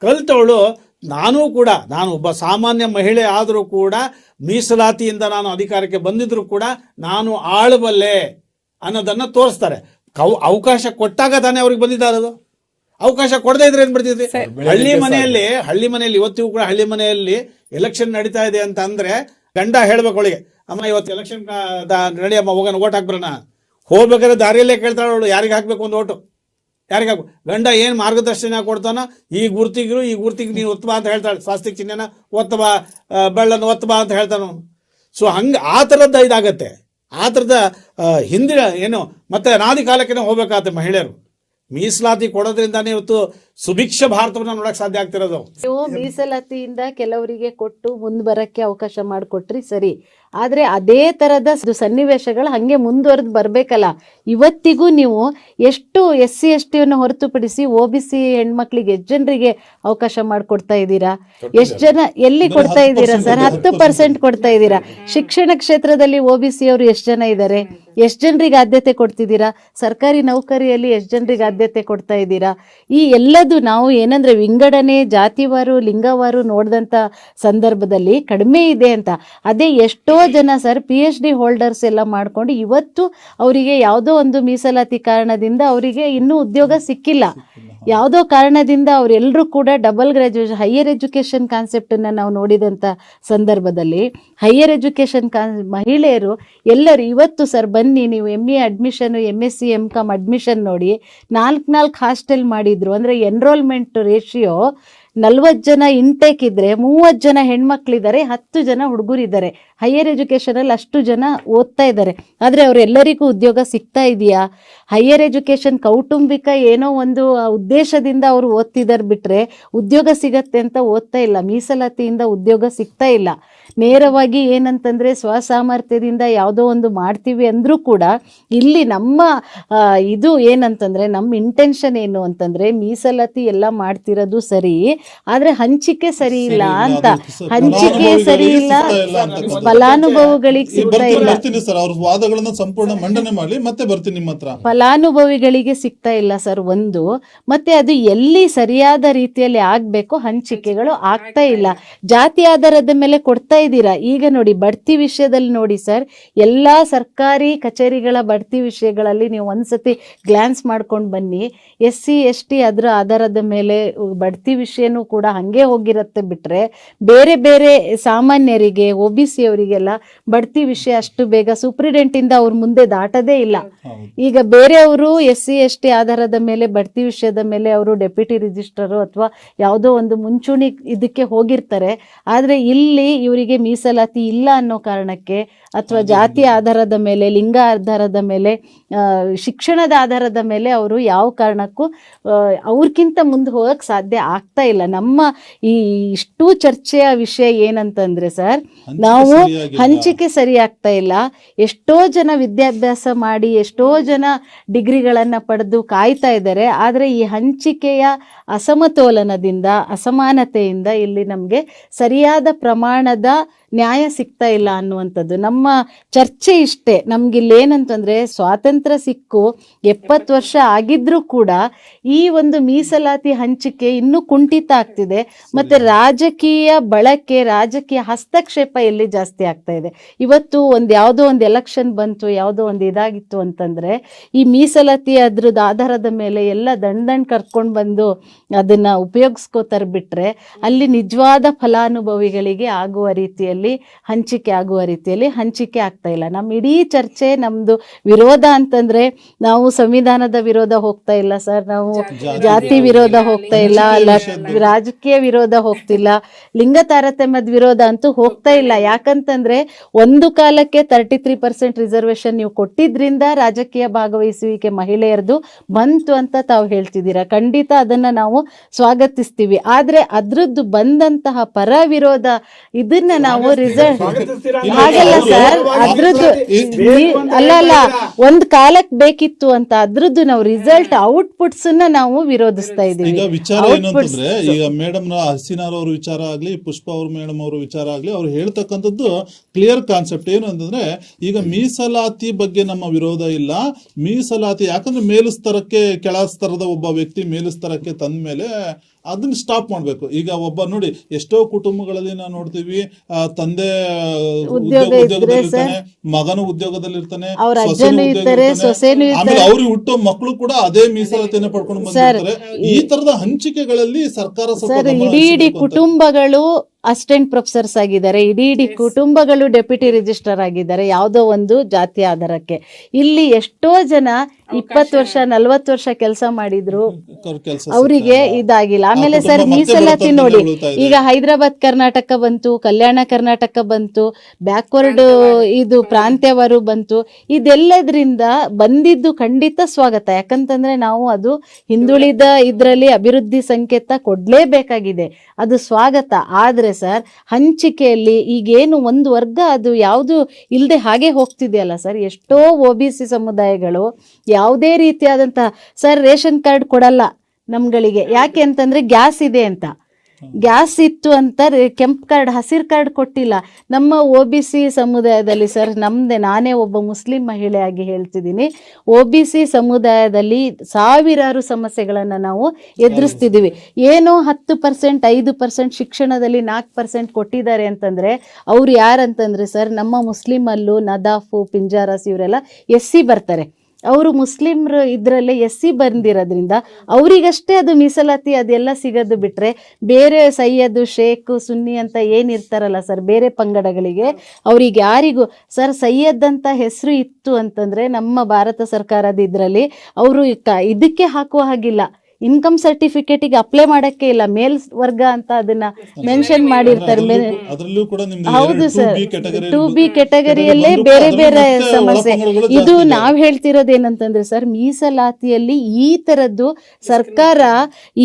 ಕಲಿತವಳು ನಾನು ಒಬ್ಬ ಸಾಮಾನ್ಯ ಮಹಿಳೆ ಆದರೂ ಕೂಡ, ಮೀಸಲಾತಿಯಿಂದ ನಾನು ಅಧಿಕಾರಕ್ಕೆ ಬಂದಿದ್ರು ಕೂಡ ನಾನು ಆಳಬಲ್ಲೆ ಅನ್ನೋದನ್ನ ತೋರಿಸ್ತಾರೆ. ಅವಕಾಶ ಕೊಟ್ಟಾಗ ತಾನೇ ಅವ್ರಿಗೆ ಬಂದಿದ್ದಾರದು. ಅವಕಾಶ ಕೊಡದೇ ಇದ್ರೆ ಏನ್ ಬರ್ತಿದ್ವಿ? ಹಳ್ಳಿ ಮನೆಯಲ್ಲಿ ಇವತ್ತಿಗೂ ಕೂಡ ಹಳ್ಳಿ ಮನೆಯಲ್ಲಿ ಎಲೆಕ್ಷನ್ ನಡೀತಾ ಇದೆ ಅಂತ ಅಂದ್ರೆ ಗಂಡ ಹೇಳ್ಬೇಕು ಅವಳಿಗೆ, ಅಮ್ಮ ಇವತ್ತು ಎಲೆಕ್ಷನ್ ನಡಿಯಮ್ಮ, ಹೋಗೋಣ ಓಟ್ ಹಾಕ್ಬರೋಣ. ಹೋಗ್ಬೇಕಾದ್ರೆ ದಾರಿಯಲ್ಲೇ ಕೇಳ್ತಾಳೆ ಅವಳು, ಯಾರಿಗೆ ಹಾಕ್ಬೇಕು ಒಂದು ಓಟು, ಯಾರಿಗೆ ಹಾಕ್ಬೇಕು. ಗಂಡ ಏನು ಮಾರ್ಗದರ್ಶನ ಕೊಡ್ತಾನೋ, ಈ ಗುರ್ತಿಗೆ ನೀನು ಒತ್ತಬಾ ಅಂತ ಹೇಳ್ತಾಳೆ, ಸ್ವಾಸ್ತಿಕ ಚಿಹ್ನೆನ ಒತ್ತಬಾ, ಬೆಳ್ಳನ್ನು ಒತ್ತಬಾ ಅಂತ ಹೇಳ್ತಾನು. ಸೊ ಆ ಥರದ ಇದಾಗತ್ತೆ. ಆ ಥರದ ಹಿಂದಿನ ಏನು ಮತ್ತೆ ಅನಾದಿ ಕಾಲಕ್ಕೆ ಹೋಗ್ಬೇಕಾಗತ್ತೆ ಮಹಿಳೆಯರು. ಮೀಸಲಾತಿ ಕೊಡೋದ್ರಿಂದಾನೇ ಇವತ್ತು ಸುಭಿಕ್ಷ ಭಾರತವನ್ನ ನೋಡಕ್ ಸಾಧ್ಯ ಆಗ್ತಿರೋದು. ನೀವು ಮೀಸಲಾತಿಯಿಂದ ಕೆಲವರಿಗೆ ಕೊಟ್ಟು ಮುಂದ್ ಬರಕ್ಕೆ ಅವಕಾಶ ಮಾಡಿಕೊಟ್ರಿ ಸರಿ, ಆದ್ರೆ ಅದೇ ತರದ ಸನ್ನಿವೇಶಗಳು ಹಂಗೆ ಮುಂದುವರೆದು ಬರ್ಬೇಕಲ್ಲ. ಇವತ್ತಿಗೂ ನೀವು ಎಷ್ಟು SC ST ಹೊರತುಪಡಿಸಿ OBC ಹೆಣ್ಮಕ್ಳಿಗೆ ಎಷ್ಟು ಜನರಿಗೆ ಅವಕಾಶ ಮಾಡಿಕೊಡ್ತಾ ಇದ್ದೀರಾ? ಎಷ್ಟು ಜನ ಎಲ್ಲಿ ಕೊಡ್ತಾ ಇದ್ದೀರಾ ಸರ್? 10% ಕೊಡ್ತಾ ಇದ್ದೀರಾ. ಶಿಕ್ಷಣ ಕ್ಷೇತ್ರದಲ್ಲಿ OBC ಅವರು ಎಷ್ಟು ಜನ ಇದ್ದಾರೆ? ಎಷ್ಟು ಜನರಿಗೆ ಆದ್ಯತೆ ಕೊಡ್ತಿದ್ದೀರಾ? ಸರ್ಕಾರಿ ನೌಕರಿಯಲ್ಲಿ ಎಷ್ಟು ಜನರಿಗೆ ಆದ್ಯತೆ ಕೊಡ್ತಾ ಇದ್ದೀರಾ? ಈ ಎಲ್ಲದು ನಾವು ಏನಂದ್ರೆ ವಿಂಗಡಣೆ ಜಾತಿವಾರು ಲಿಂಗವಾರು ನೋಡಿದಂತ ಸಂದರ್ಭದಲ್ಲಿ ಕಡಿಮೆ ಇದೆ ಅಂತ. ಅದೇ ಎಷ್ಟೋ ಜನ ಸರ್ PhD ಹೋಲ್ಡರ್ಸ್ ಎಲ್ಲ ಮಾಡ್ಕೊಂಡು ಇವತ್ತು ಅವರಿಗೆ ಯಾವುದೋ ಒಂದು ಮೀಸಲಾತಿ ಕಾರಣದಿಂದ ಅವರಿಗೆ ಇನ್ನೂ ಉದ್ಯೋಗ ಸಿಕ್ಕಿಲ್ಲ. ಯಾವುದೋ ಕಾರಣದಿಂದ ಅವರೆಲ್ಲರೂ ಕೂಡ ಡಬಲ್ ಗ್ರಾಜುಯೇಷನ್ ಹೈಯರ್ ಎಜುಕೇಷನ್ ಕಾನ್ಸೆಪ್ಟನ್ನು ನಾವು ನೋಡಿದಂಥ ಸಂದರ್ಭದಲ್ಲಿ ಹೈಯರ್ ಎಜುಕೇಷನ್ ಮಹಿಳೆಯರು ಎಲ್ಲರೂ ಇವತ್ತು ಸರ್ ಬನ್ನಿ ನೀವು MA admission MSc MCom admission ನೋಡಿ 4 ಹಾಸ್ಟೆಲ್ ಮಾಡಿದ್ರು. ಅಂದರೆ ಎನ್ರೋಲ್ಮೆಂಟ್ ರೇಷಿಯೋ 40 ಜನ ಇಂಟೇಕ್ ಇದ್ರೆ 30 ಜನ ಹೆಣ್ಮಕ್ಳಿದ್ದಾರೆ, 10 ಜನ ಹುಡುಗರಿದ್ದಾರೆ. ಹೈಯರ್ ಎಜುಕೇಷನಲ್ಲಿ ಅಷ್ಟು ಜನ ಓದ್ತಾ ಇದ್ದಾರೆ. ಆದರೆ ಅವರೆಲ್ಲರಿಗೂ ಉದ್ಯೋಗ ಸಿಗ್ತಾ ಇದೆಯಾ? ಹೈಯರ್ ಎಜುಕೇಷನ್ ಕೌಟುಂಬಿಕ ಏನೋ ಒಂದು ಉದ್ದೇಶದಿಂದ ಅವರು ಓದ್ತಿದ್ದಾರೆ ಬಿಟ್ರೆ ಉದ್ಯೋಗ ಸಿಗತ್ತೆ ಅಂತ ಓದ್ತಾ ಇಲ್ಲ. ಮೀಸಲಾತಿಯಿಂದ ಉದ್ಯೋಗ ಸಿಗ್ತಾ ಇಲ್ಲ. ನೇರವಾಗಿ ಏನಂತಂದ್ರೆ ಸ್ವಸಾಮರ್ಥ್ಯದಿಂದ ಯಾವುದೋ ಒಂದು ಮಾಡ್ತೀವಿ ಅಂದ್ರೂ ಕೂಡ ಇಲ್ಲಿ ನಮ್ಮ ಇದು ಏನಂತಂದ್ರೆ ನಮ್ಮ ಇಂಟೆನ್ಷನ್ ಏನು ಅಂತಂದ್ರೆ ಮೀಸಲಾತಿ ಎಲ್ಲ ಮಾಡ್ತಿರೋದು ಸರಿ, ಆದ್ರೆ ಹಂಚಿಕೆ ಸರಿ ಇಲ್ಲ ಅಂತ. ಹಂಚಿಕೆ ಸರಿ ಇಲ್ಲ, ಫಲಾನುಭವಿಗಳಿಗೆ ಸಿಗ್ತಾ ಇಲ್ಲ. ಸಂಪೂರ್ಣ ಮಂಡನೆ ಮಾಡಿ ಮತ್ತೆ ಬರ್ತೀನಿ ನಿಮ್ಮ ಹತ್ರ. ಫಲಾನುಭವಿಗಳಿಗೆ ಸಿಗ್ತಾ ಇಲ್ಲ ಸರ್ ಒಂದು. ಮತ್ತೆ ಅದು ಎಲ್ಲಿ ಸರಿಯಾದ ರೀತಿಯಲ್ಲಿ ಆಗ್ಬೇಕು ಹಂಚಿಕೆಗಳು ಆಗ್ತಾ ಇಲ್ಲ. ಜಾತಿ ಆಧಾರದ ಮೇಲೆ ಕೊಡ್ತಾ ಇದ್ದೀರಾ. ಈಗ ನೋಡಿ ಬಡ್ತಿ ವಿಷಯದಲ್ಲಿ ನೋಡಿ ಸರ್, ಎಲ್ಲಾ ಸರ್ಕಾರಿ ಕಚೇರಿಗಳ ಬಡ್ತಿ ವಿಷಯಗಳಲ್ಲಿ ನೀವು ಒಂದ್ಸತಿ ಗ್ಲಾನ್ಸ್ ಮಾಡ್ಕೊಂಡು ಬನ್ನಿ. SC ST ಅದರ ಆಧಾರದ ಮೇಲೆ ಬಡ್ತಿ ವಿಷಯನೂ ಕೂಡ ಹಂಗೆ ಹೋಗಿರತ್ತೆ ಬಿಟ್ರೆ ಬೇರೆ ಬೇರೆ ಸಾಮಾನ್ಯರಿಗೆ OBC ಅವರಿಗೆಲ್ಲ ಬಡ್ತಿ ವಿಷಯ ಅಷ್ಟು ಬೇಗ ಸೂಪ್ರಿಡೆಂಟ್ ಇಂದ ಅವ್ರ ಮುಂದೆ ದಾಟದೇ ಇಲ್ಲ. ಈಗ ಬೇರೆಯವರು SC ST ಆಧಾರದ ಮೇಲೆ ಬಡ್ತಿ ವಿಷಯದ ಮೇಲೆ ಅವರು ಡೆಪ್ಯೂಟಿ ರಿಜಿಸ್ಟ್ರರ್ ಅಥವಾ ಯಾವುದೋ ಒಂದು ಮುಂಚೂಣಿ ಇದಕ್ಕೆ ಹೋಗಿರ್ತಾರೆ. ಆದ್ರೆ ಇಲ್ಲಿ ಇವರಿಗೆ ಮೀಸಲಾತಿ ಇಲ್ಲ ಅನ್ನೋ ಕಾರಣಕ್ಕೆ ಅಥವಾ ಜಾತಿ ಆಧಾರದ ಮೇಲೆ ಲಿಂಗ ಆಧಾರದ ಮೇಲೆ ಶಿಕ್ಷಣದ ಆಧಾರದ ಮೇಲೆ ಅವರು ಯಾವ ಕಾರಣಕ್ಕೂ ಅವ್ರಕ್ಕಿಂತ ಮುಂದೆ ಹೋಗಕ್ಕೆ ಸಾಧ್ಯ ಆಗ್ತಾ ಇಲ್ಲ. ನಮ್ಮ ಈ ಇಷ್ಟು ಚರ್ಚೆಯ ವಿಷಯ ಏನಂತಂದ್ರೆ ಸರ್, ನಾವು ಹಂಚಿಕೆ ಸರಿ ಆಗ್ತಾ ಇಲ್ಲ. ಎಷ್ಟೋ ಜನ ವಿದ್ಯಾಭ್ಯಾಸ ಮಾಡಿ ಎಷ್ಟೋ ಜನ ಡಿಗ್ರಿಗಳನ್ನ ಪಡೆದು ಕಾಯ್ತಾ ಇದ್ದಾರೆ. ಆದರೆ ಈ ಹಂಚಿಕೆಯ ಅಸಮತೋಲನದಿಂದ ಅಸಮಾನತೆಯಿಂದ ಇಲ್ಲಿ ನಮಗೆ ಸರಿಯಾದ ಪ್ರಮಾಣದ ನ್ಯಾಯ ಸಿಗ್ತಾ ಇಲ್ಲ ಅನ್ನುವಂಥದ್ದು ನಮ್ಮ ಚರ್ಚೆ ಇಷ್ಟೇ. ನಮ್ಗಿಲ್ಲಿ ಏನಂತಂದ್ರೆ ಸ್ವಾತಂತ್ರ್ಯ ಸ್ವಾತಂತ್ರ್ಯ ಸಿಕ್ಕು 70 ವರ್ಷ ಆಗಿದ್ರೂ ಕೂಡ ಈ ಒಂದು ಮೀಸಲಾತಿ ಹಂಚಿಕೆ ಇನ್ನೂ ಕುಂಠಿತ ಆಗ್ತಿದೆ. ಮತ್ತೆ ರಾಜಕೀಯ ಬಳಕೆ, ರಾಜಕೀಯ ಹಸ್ತಕ್ಷೇಪ ಎಲ್ಲಿ ಜಾಸ್ತಿ ಆಗ್ತಾ ಇದೆ. ಇವತ್ತು ಯಾವುದೋ ಒಂದು ಎಲೆಕ್ಷನ್ ಬಂತು, ಯಾವುದೋ ಒಂದು ಇದಾಗಿತ್ತು ಅಂತಂದ್ರೆ ಈ ಮೀಸಲಾತಿ ಅದ್ರದ್ದು ಆಧಾರದ ಮೇಲೆ ಎಲ್ಲ ದಂಡ್ ಕರ್ಕೊಂಡು ಬಂದು ಅದನ್ನ ಉಪಯೋಗಿಸ್ಕೋತಾರೆ ಬಿಟ್ರೆ ಅಲ್ಲಿ ನಿಜವಾದ ಫಲಾನುಭವಿಗಳಿಗೆ ಆಗುವ ರೀತಿಯಲ್ಲಿ ಹಂಚಿಕೆ ಆಗ್ತಾ ಇಲ್ಲ. ನಮ್ಮ ಇಡೀ ಚರ್ಚೆ ನಮ್ದು ವಿರೋಧ ಅಂತಂದ್ರೆ ನಾವು ಸಂವಿಧಾನದ ವಿರೋಧ ಹೋಗ್ತಾ ಇಲ್ಲ ಸರ್, ನಾವು ಜಾತಿ ವಿರೋಧ ಹೋಗ್ತಾ ಇಲ್ಲ, ರಾಜಕೀಯ ವಿರೋಧ ಹೋಗ್ತಿಲ್ಲ, ಲಿಂಗ ತಾರತಮ್ಯದ ವಿರೋಧ ಅಂತೂ ಹೋಗ್ತಾ ಇಲ್ಲ. ಯಾಕಂತಂದ್ರೆ ಒಂದು ಕಾಲಕ್ಕೆ 33% ರಿಸರ್ವೇಶನ್ ನೀವು ಕೊಟ್ಟಿದ್ರಿಂದ ರಾಜಕೀಯ ಭಾಗವಹಿಸುವಿಕೆ ಮಹಿಳೆಯರದು ಬಂತು ಅಂತ ತಾವು ಹೇಳ್ತಿದ್ದೀರಾ. ಖಂಡಿತ ಅದನ್ನ ನಾವು ಸ್ವಾಗತಿಸ್ತೀವಿ. ಆದ್ರೆ ಅದ್ರದ್ದು ಬಂದಂತಹ ಪರ ವಿರೋಧ ಇದನ್ನ ನಾವು ರಿಸಲ್ಟ್ ಹಾಗಲ್ಲ ಸರ್, ಅದ್ರದ್ದು ಅಲ್ಲ ಒಂದ್ ಕಾಲಕ್ಕೆ ಬೇಕಿತ್ತು ಅಂತ ಅದ್ರದ್ದು ನಾವು ರಿಸಲ್ಟ್ ಔಟ್ಪುಟ್ಸ್ ನಾವು ವಿರೋಧಿಸ್ತಾ ಇದೀವಿ. ಈಗ ವಿಚಾರ ಏನು ಅಂತಂದ್ರೆ, ಈಗ ಮೇಡಮ್ ಹಸೀನಾರ್ ಅವ್ರ ವಿಚಾರ ಆಗ್ಲಿ, ಪುಷ್ಪ ಅವ್ರ ಮೇಡಮ್ ಅವ್ರ ವಿಚಾರ ಆಗ್ಲಿ, ಅವ್ರು ಹೇಳ್ತಕ್ಕಂಥದ್ದು ಕ್ಲಿಯರ್ ಕಾನ್ಸೆಪ್ಟ್ ಏನು ಅಂತಂದ್ರೆ, ಈಗ ಮೀಸಲಾತಿ ಬಗ್ಗೆ ನಮ್ಮ ವಿರೋಧ ಇಲ್ಲ. ಮೀಸಲಾತಿ ಯಾಕಂದ್ರೆ ಮೇಲುಸ್ತರಕ್ಕೆ ಕೆಳ ಸ್ತರದ ಒಬ್ಬ ವ್ಯಕ್ತಿ ಮೇಲುಸ್ತರಕ್ಕೆ ತಂದ ಮೇಲೆ ಅದನ್ನ ಸ್ಟಾಪ್ ಮಾಡ್ಬೇಕು. ಈಗ ಒಬ್ಬ ನೋಡಿ ಎಷ್ಟೋ ಕುಟುಂಬಗಳಲ್ಲಿ ನಾವು ನೋಡ್ತೀವಿ, ತಂದೆ ಉದ್ಯೋಗದಲ್ಲಿರ್ತಾನೆ, ಮಗನು ಉದ್ಯೋಗದಲ್ಲಿರ್ತಾನೆ, ಆಮೇಲೆ ಅವ್ರಿಗೆ ಹುಟ್ಟೋ ಮಕ್ಕಳು ಕೂಡ ಅದೇ ಮೀಸಲಾತಿಯನ್ನು ಪಡ್ಕೊಂಡು ಬಂದಿರ್ತಾರೆ. ಈ ತರದ ಹಂಚಿಕೆಗಳಲ್ಲಿ ಸರ್ಕಾರ ಇಡೀ ಕುಟುಂಬಗಳು ಅಸಿಸ್ಟೆಂಟ್ ಪ್ರೊಫೆಸರ್ಸ್ ಆಗಿದ್ದಾರೆ, ಇಡೀ ಕುಟುಂಬಗಳು ಡೆಪ್ಯೂಟಿ ರಿಜಿಸ್ಟ್ರಾರ್ ಆಗಿದ್ದಾರೆ ಯಾವುದೋ ಒಂದು ಜಾತಿ ಆಧಾರಕ್ಕೆ. ಇಲ್ಲಿ ಎಷ್ಟೋ ಜನ 20 ವರ್ಷ 40 ವರ್ಷ ಕೆಲಸ ಮಾಡಿದ್ರು, ಅವರಿಗೆ ಇದಾಗಿಲ್ಲ. ಆಮೇಲೆ ಸರ್ ಮೀಸಲಾತಿ ನೋಡಿ, ಈಗ ಹೈದರಾಬಾದ್ ಕರ್ನಾಟಕ ಬಂತು, ಕಲ್ಯಾಣ ಕರ್ನಾಟಕ ಬಂತು, ಬ್ಯಾಕ್ವರ್ಡ್ ಇದು ಪ್ರಾಂತ್ಯವರು ಬಂತು. ಇದೆಲ್ಲದ್ರಿಂದ ಬಂದಿದ್ದು ಖಂಡಿತ ಸ್ವಾಗತ. ಯಾಕಂತಂದ್ರೆ ನಾವು ಅದು ಹಿಂದುಳಿದ ಇದ್ರಲ್ಲಿ ಅಭಿವೃದ್ಧಿ ಸಂಕೇತ ಕೊಡ್ಲೇಬೇಕಾಗಿದೆ, ಅದು ಸ್ವಾಗತ. ಆದ್ರೆ ಸರ್ ಹಂಚಿಕೆಯಲ್ಲಿ ಈಗೇನು ಒಂದು ವರ್ಗ ಅದು ಯಾವುದು ಇಲ್ಲದೆ ಹಾಗೆ ಹೋಗ್ತಿದೆಯಲ್ಲ ಸರ್. ಎಷ್ಟೋ OBC ಸಮುದಾಯಗಳು ಯಾವುದೇ ರೀತಿಯಾದಂತಹ ಸರ್ ರೇಷನ್ ಕಾರ್ಡ್ ಕೊಡಲ್ಲ ನಮ್ಗಳಿಗೆ. ಯಾಕೆ ಅಂತಂದ್ರೆ ಗ್ಯಾಸ್ ಇದೆ ಅಂತ, ಗ್ಯಾಸ್ ಇತ್ತು ಅಂತ ಕೆಂಪು ಕಾರ್ಡ್ ಹಸಿರು ಕಾರ್ಡ್ ಕೊಟ್ಟಿಲ್ಲ. ನಮ್ಮ OBC ಸಮುದಾಯದಲ್ಲಿ ಸರ್, ನಾನೇ ಒಬ್ಬ ಮುಸ್ಲಿಂ ಮಹಿಳೆಯಾಗಿ ಹೇಳ್ತಿದ್ದೀನಿ, OBC ಸಮುದಾಯದಲ್ಲಿ ಸಾವಿರಾರು ಸಮಸ್ಯೆಗಳನ್ನ ನಾವು ಎದುರಿಸ್ತಿದ್ದೀವಿ. ಏನೋ 10% 5% ಶಿಕ್ಷಣದಲ್ಲಿ 4% ಕೊಟ್ಟಿದ್ದಾರೆ ಅಂತಂದ್ರೆ ಅವ್ರು ಯಾರಂತಂದ್ರೆ ಸರ್, ನಮ್ಮ ಮುಸ್ಲಿಮಲ್ಲೂ ನದಾಫು, ಪಿಂಜಾರಸ್ ಇವರೆಲ್ಲ SC ಬರ್ತಾರೆ. ಅವರು ಮುಸ್ಲಿಮ್ರು ಇದ್ರಲ್ಲೇ SC ಬಂದಿರೋದ್ರಿಂದ ಅವರಿಗಷ್ಟೇ ಅದು ಮೀಸಲಾತಿ ಅದೆಲ್ಲ ಸಿಗೋದು ಬಿಟ್ರೆ ಬೇರೆ ಸೈಯದ್, ಶೇಖ್, ಸುನ್ನಿ ಅಂತ ಏನಿರ್ತಾರಲ್ಲ ಸರ್ ಬೇರೆ ಪಂಗಡಗಳಿಗೆ ಅವ್ರಿಗೆ ಯಾರಿಗೂ ಸರ್ ಸೈಯದ್ ಅಂತ ಹೆಸರು ಇತ್ತು ಅಂತಂದ್ರೆ ನಮ್ಮ ಭಾರತ ಸರ್ಕಾರದ ಇದ್ರಲ್ಲಿ ಅವರು ಇದಕ್ಕೆ ಹಾಕುವ ಹಾಗಿಲ್ಲ, ಇನ್ಕಮ್ ಸರ್ಟಿಫಿಕೇಟಿಗೆ ಅಪ್ಲೈ ಮಾಡಕ್ಕೆ ಇಲ್ಲ, ಮೇಲ್ ವರ್ಗ ಅಂತ ಅದನ್ನ ಮೆನ್ಷನ್ ಮಾಡಿರ್ತಾರೆ. ಹೌದು ಸರ್, 2B ಕೆಟಗರಿಯಲ್ಲೇ ಬೇರೆ ಬೇರೆ ಸಮಸ್ಯೆ. ಇದು ನಾವ್ ಹೇಳ್ತಿರೋದೇನಂತಂದ್ರೆ ಸರ್, ಮೀಸಲಾತಿಯಲ್ಲಿ ಈ ತರದ್ದು ಸರ್ಕಾರ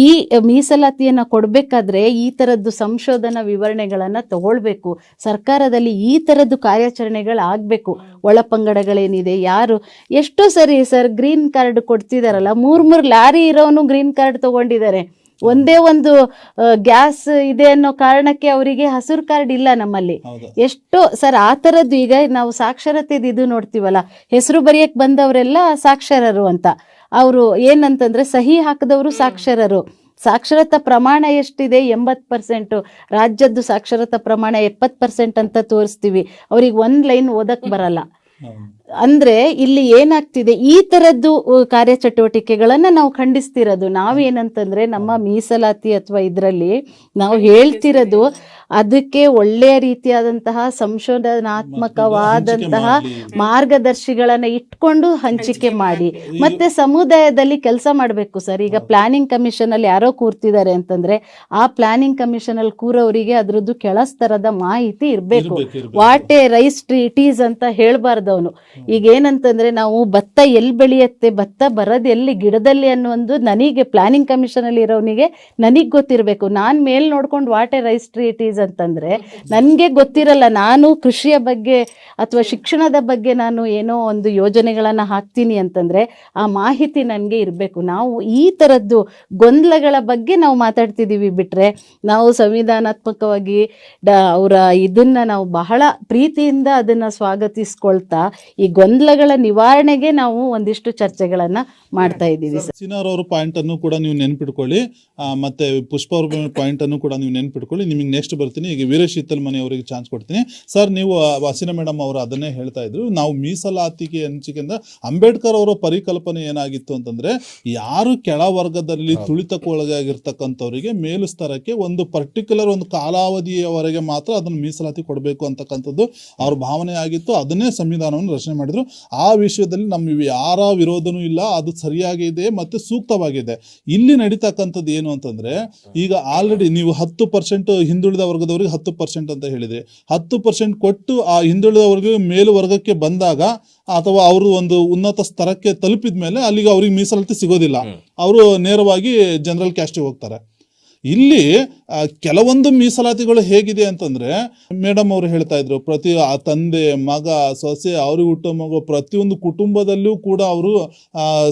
ಈ ಮೀಸಲಾತಿಯನ್ನ ಕೊಡ್ಬೇಕಾದ್ರೆ ಈ ತರದ್ದು ಸಂಶೋಧನಾ ವಿವರಣೆಗಳನ್ನ ತಗೊಳ್ಬೇಕು. ಸರ್ಕಾರದಲ್ಲಿ ಈ ತರದ್ದು ಕಾರ್ಯಾಚರಣೆಗಳಾಗ್ಬೇಕು. ಒಳ ಪಂಗಡಗಳೇನಿದೆ, ಯಾರು ಎಷ್ಟೋ ಸರಿ ಸರ್ ಗ್ರೀನ್ ಕಾರ್ಡ್ ಕೊಡ್ತಿದಾರಲ್ಲ, 3 ಲಾರಿ ಇರೋನು ಗ್ರೀನ್ ಕಾರ್ಡ್ ತಗೊಂಡಿದ್ದಾರೆ. ಒಂದೇ ಒಂದು ಗ್ಯಾಸ್ ಇದೆ ಅನ್ನೋ ಕಾರಣಕ್ಕೆ ಅವರಿಗೆ ಹಸಿರು ಕಾರ್ಡ್ ಇಲ್ಲ ನಮ್ಮಲ್ಲಿ. ಎಷ್ಟೋ ಸರ್ ಆ ತರದ್ದು. ಈಗ ನಾವು ಸಾಕ್ಷರತೆ ಇದು ನೋಡ್ತೀವಲ್ಲ, ಹೆಸರು ಬರೆಯಕ್ ಬಂದವರೆಲ್ಲ ಸಾಕ್ಷರರು ಅಂತ. ಅವರು ಏನಂತಂದ್ರೆ ಸಹಿ ಹಾಕದವರು ಸಾಕ್ಷರರು. ಸಾಕ್ಷರತಾ ಪ್ರಮಾಣ ಎಷ್ಟಿದೆ? 80%. ರಾಜ್ಯದ್ದು ಸಾಕ್ಷರತಾ ಪ್ರಮಾಣ 70% ಅಂತ ತೋರಿಸ್ತೀವಿ. ಅವ್ರಿಗೆ 1 ಲೈನ್ ಓದಕ್ ಬರಲ್ಲ. ಅಂದ್ರೆ ಇಲ್ಲಿ ಏನಾಗ್ತಿದೆ, ಈ ತರದ್ದು ಕಾರ್ಯಚಟುವಟಿಕೆಗಳನ್ನ ನಾವು ಖಂಡಿಸ್ತಿರೋದು. ನಾವೇನಂತಂದ್ರೆ ನಮ್ಮ ಮೀಸಲಾತಿ ಅಥವಾ ಇದರಲ್ಲಿ ನಾವು ಹೇಳ್ತಿರೋದು ಅದಕ್ಕೆ ಒಳ್ಳೆಯ ರೀತಿಯಾದಂತಹ ಸಂಶೋಧನಾತ್ಮಕವಾದಂತಹ ಮಾರ್ಗದರ್ಶಿಗಳನ್ನ ಇಟ್ಕೊಂಡು ಹಂಚಿಕೆ ಮಾಡಿ ಮತ್ತೆ ಸಮುದಾಯದಲ್ಲಿ ಕೆಲಸ ಮಾಡಬೇಕು ಸರ್. ಈಗ ಪ್ಲಾನಿಂಗ್ ಕಮಿಷನ್ ಅಲ್ಲಿ ಯಾರೋ ಕೂರ್ತಿದ್ದಾರೆ ಅಂತಂದ್ರೆ ಆ ಪ್ಲಾನಿಂಗ್ ಕಮಿಷನ್ ಅಲ್ಲಿ ಕೂರೋರಿಗೆ ಅದ್ರದ್ದು ಕೆಳಸ್ತರದ ಮಾಹಿತಿ ಇರ್ಬೇಕು. What a rice it is ಅಂತ ಹೇಳ್ಬಾರ್ದು ಅವನು. ಈಗ ಏನಂತಂದ್ರೆ ನಾವು ಭತ್ತ ಎಲ್ಲಿ ಬೆಳೆಯುತ್ತೆ, ಭತ್ತ ಬರೋದು ಎಲ್ಲಿ ಗಿಡದಲ್ಲಿ ಅನ್ನೋ ನನಗೆ ಪ್ಲಾನಿಂಗ್ ಕಮಿಷನ್ ಅಲ್ಲಿ ಇರೋನಿಗೆ ನನಗ್ ಗೊತ್ತಿರ್ಬೇಕು. ನಾನ್ ಮೇಲ್ ನೋಡ್ಕೊಂಡು what a rice it is ಅಂತಂದ್ರೆ ನನ್ಗೆ ಗೊತ್ತಿರಲ್ಲ. ನಾನು ಕೃಷಿಯ ಬಗ್ಗೆ ಅಥವಾ ಶಿಕ್ಷಣದ ಬಗ್ಗೆ ನಾನು ಏನೋ ಒಂದು ಯೋಜನೆಗಳನ್ನ ಹಾಕ್ತೀನಿ ಅಂತಂದ್ರೆ ಆ ಮಾಹಿತಿ ನನ್ಗೆ ಇರ್ಬೇಕು. ನಾವು ಈ ತರದ್ದು ಗೊಂದಲಗಳ ಬಗ್ಗೆ ನಾವು ಮಾತಾಡ್ತಿದೀವಿ ಬಿಟ್ರೆ ನಾವು ಸಂವಿಧಾನಾತ್ಮಕವಾಗಿ ಅವರ ಇದನ್ನ ನಾವು ಬಹಳ ಪ್ರೀತಿಯಿಂದ ಅದನ್ನ ಸ್ವಾಗತಿಸ್ಕೊಳ್ತಾ ಈ ಗೊಂದಲಗಳ ನಿವಾರಣೆಗೆ ನಾವು ಒಂದಿಷ್ಟು ಚರ್ಚೆಗಳನ್ನ ಮಾಡ್ತಾ ಇದ್ದೀವಿ ಸರ್. ಸಿನಾರ್ ಅವ್ರ ಪಾಯಿಂಟ್ ಅನ್ನು ಕೂಡ ನೀವು ನೆನ್ಪಿಟ್ಕೊಳ್ಳಿ, ಮತ್ತೆ ಪುಷ್ಪ ಅವ್ರ ಪಾಯಿಂಟ್ ಅನ್ನು ಕೂಡ ನೀವು ನೆನ್ಪಿಟ್ಕೊಳ್ಳಿ. ನಿಮಗೆ ನೆಕ್ಸ್ಟ್ ಬರ್ತೀನಿ. ಈಗ ವೀರೇಶ್ ಹಿತ್ತಲ್ಮನಿ ಅವರಿಗೆ ಚಾನ್ಸ್ ಕೊಡ್ತೀನಿ. ಸರ್, ನೀವು ಹಸೀನಾ ಮೇಡಮ್ ಅವರು ಅದನ್ನೇ ಹೇಳ್ತಾ ಇದ್ರು, ನಾವು ಮೀಸಲಾತಿಗೆ ಹಂಚಿಕೆಯಿಂದ ಅಂಬೇಡ್ಕರ್ ಅವರ ಪರಿಕಲ್ಪನೆ ಏನಾಗಿತ್ತು ಅಂತಂದ್ರೆ, ಯಾರು ಕೆಳ ವರ್ಗದಲ್ಲಿ ತುಳಿತಕ್ಕೊಳಗಾಗಿರ್ತಕ್ಕಂಥವರಿಗೆ ಮೇಲು ಸ್ತರಕ್ಕೆ ಒಂದು ಪರ್ಟಿಕ್ಯುಲರ್ ಒಂದು ಕಾಲಾವಧಿಯವರೆಗೆ ಮಾತ್ರ ಅದನ್ನು ಮೀಸಲಾತಿ ಕೊಡಬೇಕು ಅಂತಕ್ಕಂಥದ್ದು ಅವ್ರ ಭಾವನೆ ಆಗಿತ್ತು. ಅದನ್ನೇ ಸಂವಿಧಾನವನ್ನು ರಚನೆ ಮಾಡಿದ್ರು. ಆ ವಿಷಯದಲ್ಲಿ ನಮ್ಗೆ ಯಾರ ವಿರೋಧನೂ ಇಲ್ಲ, ಅದು ಸರಿಯಾಗಿದೆ ಮತ್ತೆ ಸೂಕ್ತವಾಗಿದೆ. ಇಲ್ಲಿ ನಡೀತಕ್ಕಂಥದ್ದು ಏನು ಅಂತಂದ್ರೆ, ಈಗ ಆಲ್ರೆಡಿ ನೀವು 10% ಹಿಂದುಳಿದ ವರ್ಗದವರಿಗೆ 10% ಅಂತ ಹೇಳಿದ್ರಿ. 10% ಕೊಟ್ಟು ಆ ಹಿಂದುಳಿದ ವರ್ಗ ಮೇಲು ವರ್ಗಕ್ಕೆ ಬಂದಾಗ ಅಥವಾ ಅವರು ಒಂದು ಉನ್ನತ ಸ್ತರಕ್ಕೆ ತಲುಪಿದ ಮೇಲೆ ಅಲ್ಲಿಗೆ ಅವ್ರಿಗೆ ಮೀಸಲಾತಿ ಸಿಗೋದಿಲ್ಲ, ಅವರು ನೇರವಾಗಿ ಜನರಲ್ ಕ್ಯಾಸ್ಟ್ಗೆ ಹೋಗ್ತಾರೆ. ಇಲ್ಲಿ ಕೆಲವೊಂದು ಮೀಸಲಾತಿಗಳು ಹೇಗಿದೆ ಅಂತಂದ್ರೆ, ಮೇಡಮ್ ಅವರು ಹೇಳ್ತಾ ಇದ್ರು, ಪ್ರತಿ ತಂದೆ ಮಗ ಸೊಸೆ ಅವ್ರಿಗೆ ಹುಟ್ಟೋ ಮಗು ಪ್ರತಿಯೊಂದು ಕುಟುಂಬದಲ್ಲೂ ಕೂಡ ಅವರು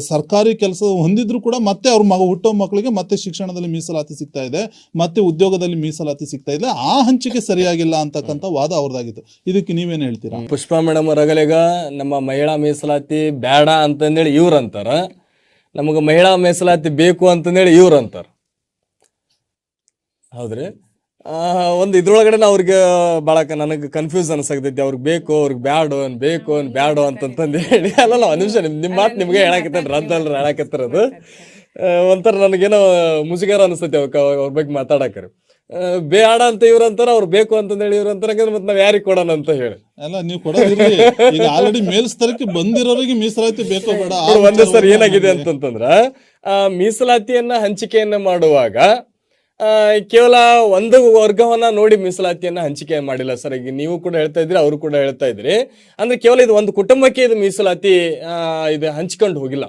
ಸರ್ಕಾರಿ ಕೆಲಸ ಹೊಂದಿದ್ರು ಕೂಡ ಮತ್ತೆ ಅವ್ರ ಮಗ ಹುಟ್ಟೋ ಮಕ್ಕಳಿಗೆ ಮತ್ತೆ ಶಿಕ್ಷಣದಲ್ಲಿ ಮೀಸಲಾತಿ ಸಿಗ್ತಾ ಇದೆ, ಮತ್ತೆ ಉದ್ಯೋಗದಲ್ಲಿ ಮೀಸಲಾತಿ ಸಿಗ್ತಾ ಇದೆ. ಆ ಹಂಚಿಕೆ ಸರಿಯಾಗಿಲ್ಲ ಅಂತಕ್ಕಂಥ ವಾದ ಅವ್ರದ್ದಾಗಿತ್ತು. ಇದಕ್ಕೆ ನೀವೇನು ಹೇಳ್ತೀರಾ? ಪುಷ್ಪಾ ಮೇಡಮ್ ರಗಲೆಗ ನಮ್ಮ ಮಹಿಳಾ ಮೀಸಲಾತಿ ಬೇಡ ಅಂತಂದೇಳಿ ಇವ್ರು ಅಂತಾರ, ನಮಗೆ ಮಹಿಳಾ ಮೀಸಲಾತಿ ಬೇಕು ಅಂತಂದೇಳಿ ಇವ್ರು ಅಂತಾರ. ಹೌದ್ರಿ. ಒಂದು ಇದ್ರೊಳಗಡೆ ಅವ್ರಿಗೆ ಭಾಳ ನನಗೆ ಕನ್ಫ್ಯೂಸ್ ಅನ್ಸಾಕತೈತಿ. ಅವ್ರಿಗೆ ಬೇಕು, ಅವ್ರಿಗೆ ಬ್ಯಾಡೋ, ಬೇಕು ಬ್ಯಾಡೋ ಅಂತಂದು ಹೇಳಿ. ಅಲ್ಲಲ್ಲ, ಒಂದು ನಿಮಿಷ, ನಿಮ್ಮ ಮಾತು ನಿಮ್ಗೆ ಹೇಳಾಕತ್ತೇನೆ, ರದ್ದಲ್ರಿ ಹೇಳಾಕತ್ತಿರೋದು. ಒಂಥರ ನನಗೇನೋ ಮುಜುಗಾರ ಅನಿಸ್ತೈತಿ ಅವ್ರ ಬಗ್ಗೆ ಮಾತಾಡಕ್ರಿ. ಬೇಡ ಅಂತ ಇವ್ರು ಅಂತಾರ, ಅವ್ರು ಬೇಕು ಅಂತಂದೇಳಿ ಇವ್ರು ಅಂತಾರ, ಮತ್ತೆ ನಾವ್ ಯಾರಿಗೆ ಕೊಡೋಣ ಅಂತ ಹೇಳಿ. ಅಲ್ಲ, ನೀವು ಕೊಡೋದಿರ್ಲಿ. ಈಗ ಆಲ್ರೆಡಿ ಮೇಲ್ಸ್ತರಕ್ಕೆ ಬಂದಿರೋರಿಗೆ ಮೀಸಲಾತಿ ಬೇಕೋ ಬೇಡ. ಒಂದೇ ಸರ್ ಏನಾಗಿದೆ ಅಂತಂದ್ರ, ಮೀಸಲಾತಿಯನ್ನ ಹಂಚಿಕೆಯನ್ನ ಮಾಡುವಾಗ ಕೇವಲ ಒಂದು ವರ್ಗವನ್ನ ನೋಡಿ ಮೀಸಲಾತಿಯನ್ನ ಹಂಚಿಕೆ ಮಾಡಿಲ್ಲ ಸರ್. ಈಗ ನೀವು ಕೂಡ ಹೇಳ್ತಾ ಇದ್ರಿ, ಅವರು ಕೂಡ ಹೇಳ್ತಾ ಇದ್ರಿ. ಅಂದ್ರೆ ಕೇವಲ ಇದು ಒಂದು ಕುಟುಂಬಕ್ಕೆ ಇದು ಮೀಸಲಾತಿ ಇದು ಹಂಚ್ಕೊಂಡು ಹೋಗಿಲ್ಲ.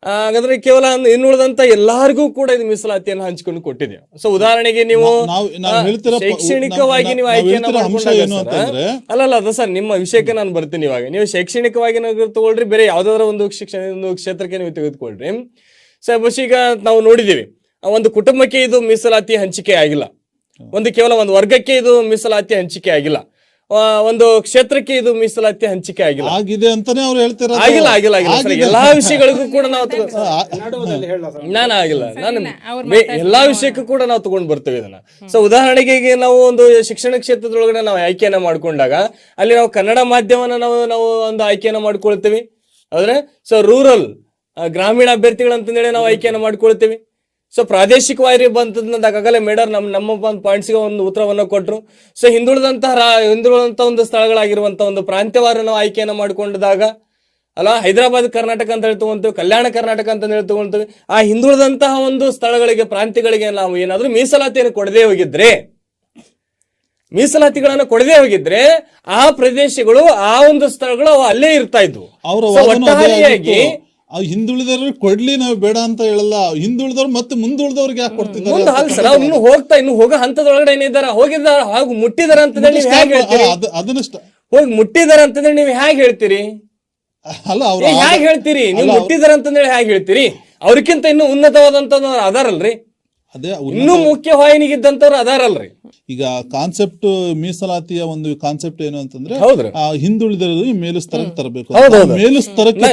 ಹಾಗಾದ್ರೆ ಕೇವಲ ಇನ್ನುಳಿದಂತ ಎಲ್ಲಾರ್ಗೂ ಕೂಡ ಇದು ಮೀಸಲಾತಿಯನ್ನು ಹಂಚಿಕೊಂಡು ಕೊಟ್ಟಿದೆ. ಸೊ ಉದಾಹರಣೆಗೆ ನೀವು ಶೈಕ್ಷಣಿಕವಾಗಿ ನೀವು ಆಯ್ಕೆಯನ್ನ ಮಾಡ್ಕೊಂಡಾಗ, ಅಲ್ಲಲ್ಲ ಅದು ಸರ್ ನಿಮ್ಮ ವಿಷಯಕ್ಕೆ ನಾನು ಬರ್ತೀನಿ. ಇವಾಗ ನೀವು ಶೈಕ್ಷಣಿಕವಾಗಿ ತಗೊಳ್ರಿ, ಬೇರೆ ಯಾವ್ದಾದ್ರು ಒಂದು ಕ್ಷೇತ್ರಕ್ಕೆ ನೀವು ತೆಗೆದುಕೊಳ್ರಿ. ಸೊ ಬಸ್ ಈಗ ನಾವು ನೋಡಿದೀವಿ, ಒಂದು ಕುಟುಂಬಕ್ಕೆ ಇದು ಮೀಸಲಾತಿ ಹಂಚಿಕೆ ಆಗಿಲ್ಲ, ಒಂದು ಕೇವಲ ಒಂದು ವರ್ಗಕ್ಕೆ ಇದು ಮೀಸಲಾತಿ ಹಂಚಿಕೆ ಆಗಿಲ್ಲ, ಒಂದು ಕ್ಷೇತ್ರಕ್ಕೆ ಇದು ಮೀಸಲಾತಿ ಹಂಚಿಕೆ ಆಗಿಲ್ಲ. ಆಗಿದೆ ಅಂತಾನೆ ಅವ್ರು ಹೇಳ್ತಾರೆ. ಆಗಿಲ್ಲ ಆಗಿಲ್ಲ ಆಗಿಲ್ಲ ಎಲ್ಲಾ ವಿಷಯಗಳಿಗೂ ಕೂಡ ನಾವು ನಾನು ಆಗಿಲ್ಲ ನಾನು ಎಲ್ಲಾ ವಿಷಯಕ್ಕೂ ಕೂಡ ನಾವು ತಗೊಂಡ್ ಬರ್ತೇವೆ ಇದನ್ನ. ಸೊ ಉದಾಹರಣೆಗೆ ಈಗ ನಾವು ಒಂದು ಶಿಕ್ಷಣ ಕ್ಷೇತ್ರದೊಳಗಡೆ ನಾವು ಆಯ್ಕೆಯನ್ನ ಮಾಡ್ಕೊಂಡಾಗ ಅಲ್ಲಿ ನಾವು ಕನ್ನಡ ಮಾಧ್ಯಮನ ನಾವು ಒಂದು ಆಯ್ಕೆಯನ್ನ ಮಾಡ್ಕೊಳ್ತೇವೆ. ಹೌದ್ರೆ? ಸೊ ರೂರಲ್ ಗ್ರಾಮೀಣ ಅಭ್ಯರ್ಥಿಗಳಂತಂದೇಳಿ ನಾವು ಆಯ್ಕೆಯನ್ನ ಮಾಡ್ಕೊಳ್ತೇವೆ. ಸೊ ಪ್ರಾದೇಶಿಕವಾಗಿ ಬಂತಂದಾಗಲೇ ಮೇಡಮ್ ನಮ್ಮ ಒಂದು ಪಾಯಿಂಟ್ಸ್ಗೆ ಒಂದು ಉತ್ತರವನ್ನ ಕೊಟ್ಟರು. ಸೊ ಹಿಂದುಳಿದಂತ ಒಂದು ಸ್ಥಳಗಳಾಗಿರುವಂತ ಒಂದು ಪ್ರಾಂತ್ಯವಾರ ನಾವು ಆಯ್ಕೆಯನ್ನ ಮಾಡ್ಕೊಂಡಾಗ ಅಲ್ಲ, ಹೈದರಾಬಾದ್ ಕರ್ನಾಟಕ ಅಂತ ಹೇಳಿ ತಗೊಂತೀವಿ, ಕಲ್ಯಾಣ ಕರ್ನಾಟಕ ಅಂತ ಹೇಳಿ ತಗೊಂತೀವಿ. ಆ ಹಿಂದುಳಿದಂತಹ ಒಂದು ಸ್ಥಳಗಳಿಗೆ ಪ್ರಾಂತ್ಯಗಳಿಗೆ ನಾವು ಏನಾದ್ರೂ ಮೀಸಲಾತಿಯನ್ನು ಕೊಡದೇ ಹೋಗಿದ್ರೆ, ಮೀಸಲಾತಿಗಳನ್ನ ಕೊಡದೇ ಹೋಗಿದ್ರೆ ಆ ಪ್ರದೇಶಗಳು ಆ ಒಂದು ಸ್ಥಳಗಳು ಅಲ್ಲೇ ಇರ್ತಾ ಇದ್ವು. ಒಟ್ಟಾರೆಯಾಗಿ ಹಿಂದುಳಿದವ್ರಿಗೆ ಕೊಡ್ಲಿ, ನಾವು ಬೇಡ ಅಂತ ಹೇಳಲ್ಲ. ಹಿಂದುಳಿದವ್ರು ಮತ್ತೆ ಮುಂದುಳಿದವ್ರಿಗೆ ಯಾಕೆ ಕೊಡ್ತಿದ್ದಾರೆ? ಇನ್ನು ಹೋಗೋ ಹಂತದೊಳಗಡೆ ಏನಿದ್ದಾರೆ, ಹೋಗಿದ್ದಾರೆ, ಹಾಗೂ ಮುಟ್ಟಿದಾರ ಅಂತಂದ್ರೆ ನೀವು ಹೇಗೆ ಹೇಳ್ತೀರಿ? ಹೋಗಿ ಮುಟ್ಟಿದಾರ ಅಂತಂದ್ರೆ ನೀವು ಹೇಗೆ ಹೇಳ್ತೀರಿ? ಅಲ್ಲ, ಅವ್ರು ಹೇಗೆ ಹೇಳ್ತೀರಿ? ನೀವು ಮುಟ್ಟಿದಾರ ಅಂತಂದ್ರೆ ಹೇಗೆ ಹೇಳ್ತೀರಿ? ಅವ್ರಿಗಿಂತ ಇನ್ನು ಉನ್ನತವಾದಂತವ್ರು ಅದಾರಲ್ರಿ, ಇನ್ನೂ ಮುಖ್ಯ ವಾಹಿನಿಗಿದ್ದಂತವ್ರು ಅದಾರಲ್ರಿ. ಈಗ ಕಾನ್ಸೆಪ್ಟ್ ಮೀಸಲಾತಿಯ ಒಂದು ಕಾನ್ಸೆಪ್ಟ್ ಏನು ಅಂತಂದ್ರೆ, ಹಿಂದುಳಿದವರು ಮೇಲು ಸ್ತರಕ್ಕೆ ತರಬೇಕು. ಮೇಲು ಸ್ತರಕ್ಕೆ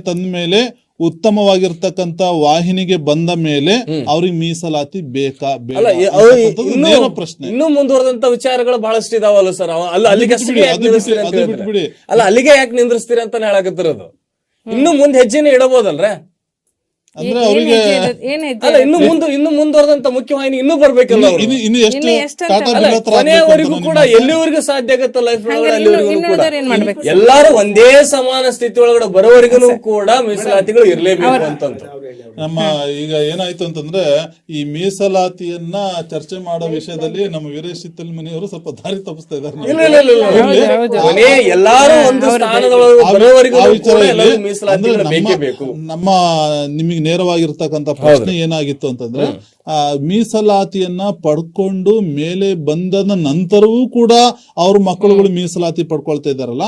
ತಂದ ಮೇಲೆ ಉತ್ತಮವಾಗಿರ್ತಕ್ಕಂತ ವಾಹಿನಿಗೆ ಬಂದ ಮೇಲೆ ಅವ್ರಿಗೆ ಮೀಸಲಾತಿ ಬೇಕಾ ಬೇಡ ಪ್ರಶ್ನೆ. ಇನ್ನೂ ಮುಂದುವರೆದಂತ ವಿಚಾರಗಳು ಬಹಳಷ್ಟು ಇದಾವಲ್ಲ ಸರ್. ಅಲ್ಲಿಗೆ ಯಾಕೆ ನಿಂದ್ರಿಸ್ತೀರಿ ಅಂತ ಹೇಳಕತ್ತಿರೋದು. ಇನ್ನು ಮುಂದೆ ಹೆಜ್ಜೆನ ಇಡಬಹುದಲ್ರ? ಅಂದ್ರೆ ಅವರಿಗೆ ಇನ್ನು ಮುಂದುವರೆದಂತ ಮುಖ್ಯವಾಹಿನಿ ಇನ್ನೂ ಬರ್ಬೇಕಲ್ಲ. ಕೊನೆಯವರೆಗೂ ಕೂಡ ಎಲ್ಲಿವರೆಗೂ ಸಾಧ್ಯ ಆಗತ್ತ ಲೈಫ್ ಎಲ್ಲಾರು ಒಂದೇ ಸಮಾನ ಸ್ಥಿತಿ ಒಳಗಡೆ ಬರೋವರೆಗೂ ಕೂಡ ಮೀಸಲಾತಿಗಳು ಇರ್ಲೇಬೇಕು ಅಂತಂತ. ನಮ್ಮ ಈಗ ಏನಾಯ್ತು ಅಂತಂದ್ರೆ, ಈ ಮೀಸಲಾತಿಯನ್ನ ಚರ್ಚೆ ಮಾಡೋ ವಿಷಯದಲ್ಲಿ ನಮ್ಮ ವೀರೇಶ್ ಹಿತ್ತಲ್ಮನಿ ಅವರು ಸ್ವಲ್ಪ ದಾರಿ ತಪ್ಪಿಸ್ತಾ ಇದ್ದಾರೆ. ಎಲ್ಲಾರು ಒಂದು ಸ್ಥಾನದೊಳಗೆ ಬರೋವರೆಗೂ ಮೀಸಲಾತಿಗಳು ಬೇಕೇ ಬೇಕು. ನಮ್ಮ ನಿಮಗೆ ನೇರವಾಗಿರ್ತಕ್ಕಂಥ ಪ್ರಶ್ನೆ ಏನಾಗಿತ್ತು ಅಂತಂದ್ರೆ, ಮೀಸಲಾತಿಯನ್ನ ಪಡ್ಕೊಂಡು ಮೇಲೆ ಬಂದ ನಂತರವೂ ಕೂಡ ಅವ್ರ ಮಕ್ಕಳುಗಳು ಮೀಸಲಾತಿ ಪಡ್ಕೊಳ್ತಾ ಇದ್ದಾರಲ್ಲ,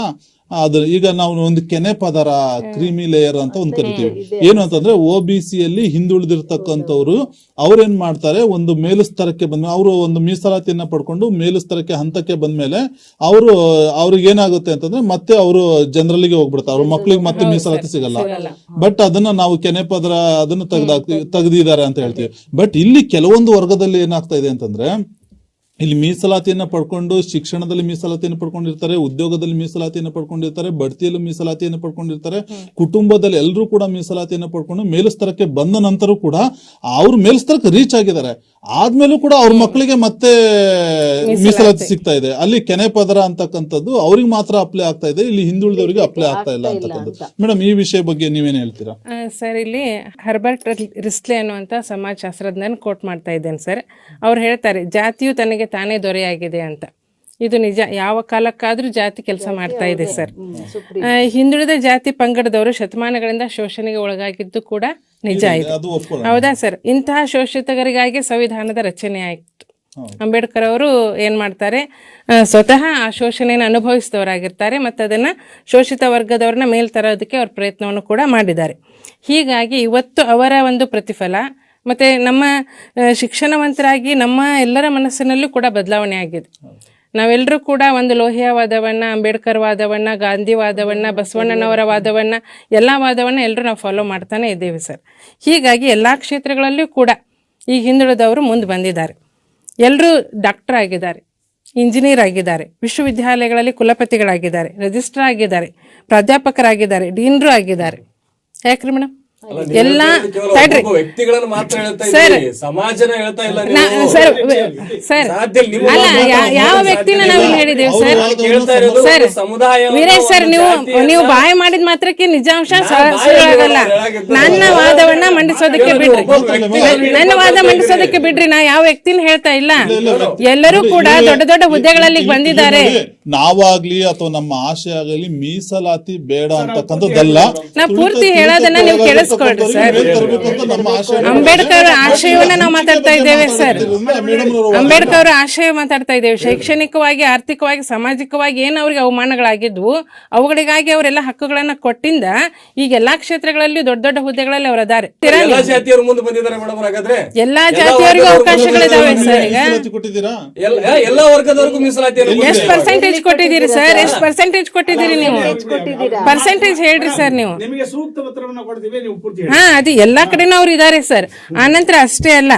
ಅದು ಈಗ ನಾವು ಒಂದು ಕೆನೆ ಪದರ ಕ್ರೀಮಿ ಲೇಯರ್ ಅಂತ ಒಂದು ಕರಿತೀವಿ. ಏನು ಅಂತಂದ್ರೆ OBC ಯಲ್ಲಿ ಹಿಂದುಳಿದಿರ್ತಕ್ಕಂಥವ್ರು ಅವ್ರೇನ್ ಮಾಡ್ತಾರೆ, ಒಂದು ಮೇಲುಸ್ತರಕ್ಕೆ ಬಂದ ಅವರು ಒಂದು ಮೀಸಲಾತಿಯನ್ನ ಪಡ್ಕೊಂಡು ಮೇಲುಸ್ತರಕ್ಕೆ ಹಂತಕ್ಕೆ ಬಂದ್ಮೇಲೆ ಅವ್ರಿಗೆ ಏನಾಗುತ್ತೆ ಅಂತಂದ್ರೆ ಮತ್ತೆ ಅವರು ಜನರಲ್ಗೆ ಹೋಗ್ಬಿಡ್ತಾರೆ, ಅವ್ರ ಮಕ್ಳಿಗೆ ಮತ್ತೆ ಮೀಸಲಾತಿ ಸಿಗಲ್ಲ. ಬಟ್ ಅದನ್ನ ನಾವು ಕೆನೆ ಪದರ ಅದನ್ನು ತೆಗ್ದಿದ್ದಾರೆ ಅಂತ ಹೇಳ್ತೀವಿ. ಬಟ್ ಇಲ್ಲಿ ಕೆಲವೊಂದು ವರ್ಗದಲ್ಲಿ ಏನಾಗ್ತಾ ಇದೆ ಅಂತಂದ್ರೆ, ಇಲ್ಲಿ ಮೀಸಲಾತಿಯನ್ನ ಪಡ್ಕೊಂಡು ಶಿಕ್ಷಣದಲ್ಲಿ ಮೀಸಲಾತಿಯನ್ನು ಪಡ್ಕೊಂಡಿರ್ತಾರೆ, ಉದ್ಯೋಗದಲ್ಲಿ ಮೀಸಲಾತಿಯನ್ನು ಪಡ್ಕೊಂಡಿರ್ತಾರೆ, ಬಡ್ತಿಯಲ್ಲೂ ಮೀಸಲಾತಿಯನ್ನು ಪಡ್ಕೊಂಡಿರ್ತಾರೆ, ಕುಟುಂಬದಲ್ಲಿ ಎಲ್ಲರೂ ಕೂಡ ಮೀಸಲಾತಿಯನ್ನು ಪಡ್ಕೊಂಡು ಮೇಲುಸ್ತರಕ್ಕೆ ಬಂದ ನಂತರ ಕೂಡ ಅವ್ರು ಮೇಲುಸ್ತರಕ್ಕೆ ರೀಚ್ ಆಗಿದ್ದಾರೆ, ಆದ್ಮೇಲೂ ಕೂಡ ಅವ್ರ ಮಕ್ಕಳಿಗೆ ಮತ್ತೆ ಮೀಸಲಾತಿ ಸಿಗ್ತಾ ಇದೆ. ಅಲ್ಲಿ ಕೆನೆ ಪದರ ಅಂತಕ್ಕಂಥದ್ದು ಅವ್ರಿಗೆ ಮಾತ್ರ ಅಪ್ಲೈ ಆಗ್ತಾ ಇದೆ, ಇಲ್ಲಿ ಹಿಂದುಳಿದವರಿಗೆ ಅಪ್ಲೈ ಆಗ್ತಾ ಇಲ್ಲ ಅಂತಕ್ಕಂಥದ್ದು. ಮೇಡಮ್, ಈ ವಿಷಯ ಬಗ್ಗೆ ನೀವೇನ್ ಹೇಳ್ತೀರಾ? ಸರ್, ಇಲ್ಲಿ ಹರ್ಬರ್ಟ್ ರಿಸ್ಲೆ ಅನ್ನುವಂಥ ಸಮಾಜಶಾಸ್ತ್ರಜ್ಞನ ಕೋಟ್ ಮಾಡ್ತಾ ಇದ್ದೇನೆ ಸರ್. ಅವ್ರು ಹೇಳ್ತಾರೆ, ಜಾತಿಯು ತನಗೆ ತಾನೇ ದೊರೆಯಾಗಿದೆ ಅಂತ. ಇದು ನಿಜ, ಯಾವ ಕಾಲಕ್ಕಾದ್ರೂ ಜಾತಿ ಕೆಲಸ ಮಾಡ್ತಾ ಇದೆ ಸರ್. ಹಿಂದುಳಿದ ಜಾತಿ ಪಂಗಡದವರು ಶತಮಾನಗಳಿಂದ ಶೋಷಣೆಗೆ ಒಳಗಾಗಿದ್ದು ಕೂಡ ನಿಜ ಆಯ್ತು, ಹೌದಾ ಸರ್? ಇಂತಹ ಶೋಷಿತರಿಗಾಗಿ ಸಂವಿಧಾನದ ರಚನೆ ಆಯ್ತು. ಅಂಬೇಡ್ಕರ್ ಅವರು ಏನ್ ಮಾಡ್ತಾರೆ, ಸ್ವತಃ ಆ ಶೋಷಣೆಯನ್ನು ಅನುಭವಿಸಿದವರಾಗಿರ್ತಾರೆ ಮತ್ತು ಅದನ್ನ ಶೋಷಿತ ವರ್ಗದವ್ರನ್ನ ಮೇಲ್ ತರೋದಕ್ಕೆ ಅವ್ರ ಪ್ರಯತ್ನವನ್ನು ಕೂಡ ಮಾಡಿದ್ದಾರೆ. ಹೀಗಾಗಿ ಇವತ್ತು ಅವರ ಒಂದು ಪ್ರತಿಫಲ ಮತ್ತೆ ನಮ್ಮ ಶಿಕ್ಷಣವಂತರಾಗಿ ನಮ್ಮ ಎಲ್ಲರ ಮನಸ್ಸಿನಲ್ಲೂ ಕೂಡ ಬದಲಾವಣೆ ಆಗಿದೆ. ನಾವೆಲ್ಲರೂ ಕೂಡ ಒಂದು ಲೋಹಿಯಾ ವಾದವನ್ನ, ಅಂಬೇಡ್ಕರ್ ವಾದವನ್ನ, ಗಾಂಧಿ ವಾದವನ್ನ, ಬಸವಣ್ಣನವರ ವಾದವನ್ನ, ಎಲ್ಲ ವಾದವನ್ನ ಎಲ್ಲರೂ ನಾವು ಫಾಲೋ ಮಾಡ್ತಾನೆ ಇದ್ದೇವೆ ಸರ್. ಹೀಗಾಗಿ ಎಲ್ಲ ಕ್ಷೇತ್ರಗಳಲ್ಲೂ ಕೂಡ ಈ ಹಿಂದುಳಿದವರು ಮುಂದೆ ಬಂದಿದ್ದಾರೆ. ಎಲ್ಲರೂ ಡಾಕ್ಟರ್ ಆಗಿದ್ದಾರೆ, ಇಂಜಿನಿಯರ್ ಆಗಿದ್ದಾರೆ, ವಿಶ್ವವಿದ್ಯಾಲಯಗಳಲ್ಲಿ ಕುಲಪತಿಗಳಾಗಿದ್ದಾರೆ, ರಿಜಿಸ್ಟ್ರಾರ್ ಆಗಿದ್ದಾರೆ, ಪ್ರಾಧ್ಯಾಪಕರಾಗಿದ್ದಾರೆ, ಡೀನ್ರು ಆಗಿದ್ದಾರೆ. ಯಾಕ್ರಿ ಮೇಡಮ್? ಎಲ್ಲ ವ್ಯಕ್ತಿಗಳನ್ನು ಮಾತ್ರ ಹೇಳ್ತಾ ಇದ್ದೀವಿ, ಸಮಾಜನ ಹೇಳ್ತಾ ಇಲ್ಲ ನೀವು. ಸರ್ ಅಲ್ಲ, ಯಾವ ವ್ಯಕ್ತಿನ ನಾವು ಹೇಳಿದೇವೆ ಸರ್? ಸರ್ ವೀರೇಶ್ ಸರ್, ನೀವು ಬಾಯಿ ಮಾಡಿದ ಮಾತ್ರಕ್ಕೆ ನಿಜಾಂಶ ಸುಳ್ಳಾಗಲ್ಲ. ನನ್ನ ವಾದವನ್ನ ಮಂಡಿಸೋದಕ್ಕೆ ಬಿಡ್ರಿ, ನನ್ನ ವಾದ ಮಂಡಿಸೋದಕ್ಕೆ ಬಿಡ್ರಿ. ನಾ ಯಾವ ವ್ಯಕ್ತಿನ ಹೇಳ್ತಾ ಇಲ್ಲ. ಎಲ್ಲರೂ ಕೂಡ ದೊಡ್ಡ ದೊಡ್ಡ ಹುದ್ದೆಗಳಲ್ಲಿ ಬಂದಿದ್ದಾರೆ. ನಾವಾಗ್ಲಿ ಅಥವಾ ನಮ್ಮ ಆಶೆ ಆಗಲಿ ಮೀಸಲಾತಿ ಬೇಡ ಅಂತಕ್ಕಂಥದ್ದಲ್ಲ. ನಾ ಪೂರ್ತಿ ಹೇಳೋದನ್ನ ನೀವು ಕೇಳಿಸ್ಕೊಳ್ರಿ ಸರ್. ಅಂಬೇಡ್ಕರ್ ಆಶಯವನ್ನ ನಾವು ಮಾತಾಡ್ತಾ ಇದ್ದೇವೆ ಸರ್. ಅಂಬೇಡ್ಕರ್ ಅವರ ಆಶಯ ಮಾತಾಡ್ತಾ ಇದ್ದೇವೆ. ಶೈಕ್ಷಣಿಕವಾಗಿ, ಆರ್ಥಿಕವಾಗಿ, ಸಾಮಾಜಿಕವಾಗಿ ಏನ್ ಅವ್ರಿಗೆ ಅವಮಾನಗಳಾಗಿದ್ವು ಅವುಗಳಿಗಾಗಿ ಅವರೆಲ್ಲ ಹಕ್ಕುಗಳನ್ನ ಕೊಟ್ಟಿಂದ ಈಗ ಎಲ್ಲಾ ಕ್ಷೇತ್ರಗಳಲ್ಲಿ ದೊಡ್ಡ ದೊಡ್ಡ ಹುದ್ದೆಗಳಲ್ಲಿ ಅವರು ಅದಾರೆ. ಎಲ್ಲಾ ಜಾತಿಯವರು ಮುಂದೆ ಬಂದಿದ್ದಾರೆ ಮೇಡಮ್. ಹಾಗಾದ್ರೆ ಎಲ್ಲಾ ಜಾತಿಯವರಿಗೂ ಅವಕಾಶಗಳಿದಾವೆ ಸರ್. ಈಗ ಎಲ್ಲಾ ವರ್ಗದವರಿಗೂ ಮೀಸಲಾತಿ ಎಷ್ಟು ಪರ್ಸೆಂಟೇಜ್ ಕೊಟ್ಟಿದ್ದೀರಿ ಸರ್? ಎಷ್ಟು ಪರ್ಸೆಂಟೇಜ್ ಕೊಟ್ಟಿದ್ದೀರಿ ನೀವು? ಪರ್ಸೆಂಟೇಜ್ ಹೇಳ್ರಿ ಸರ್ ನೀವು. ನಿಮಗೆ ಸೂಕ್ತ ಪತ್ರವನ್ನು ಕೊಡ್ತೀವಿ, ನೀವು ಪೂರ್ತಿ ಹಾ, ಅದು ಎಲ್ಲಾ ಕಡೆನೂ ಅವ್ರು ಇದಾರೆ ಸರ್. ಆನಂತರ ಅಷ್ಟೇ ಅಲ್ಲ,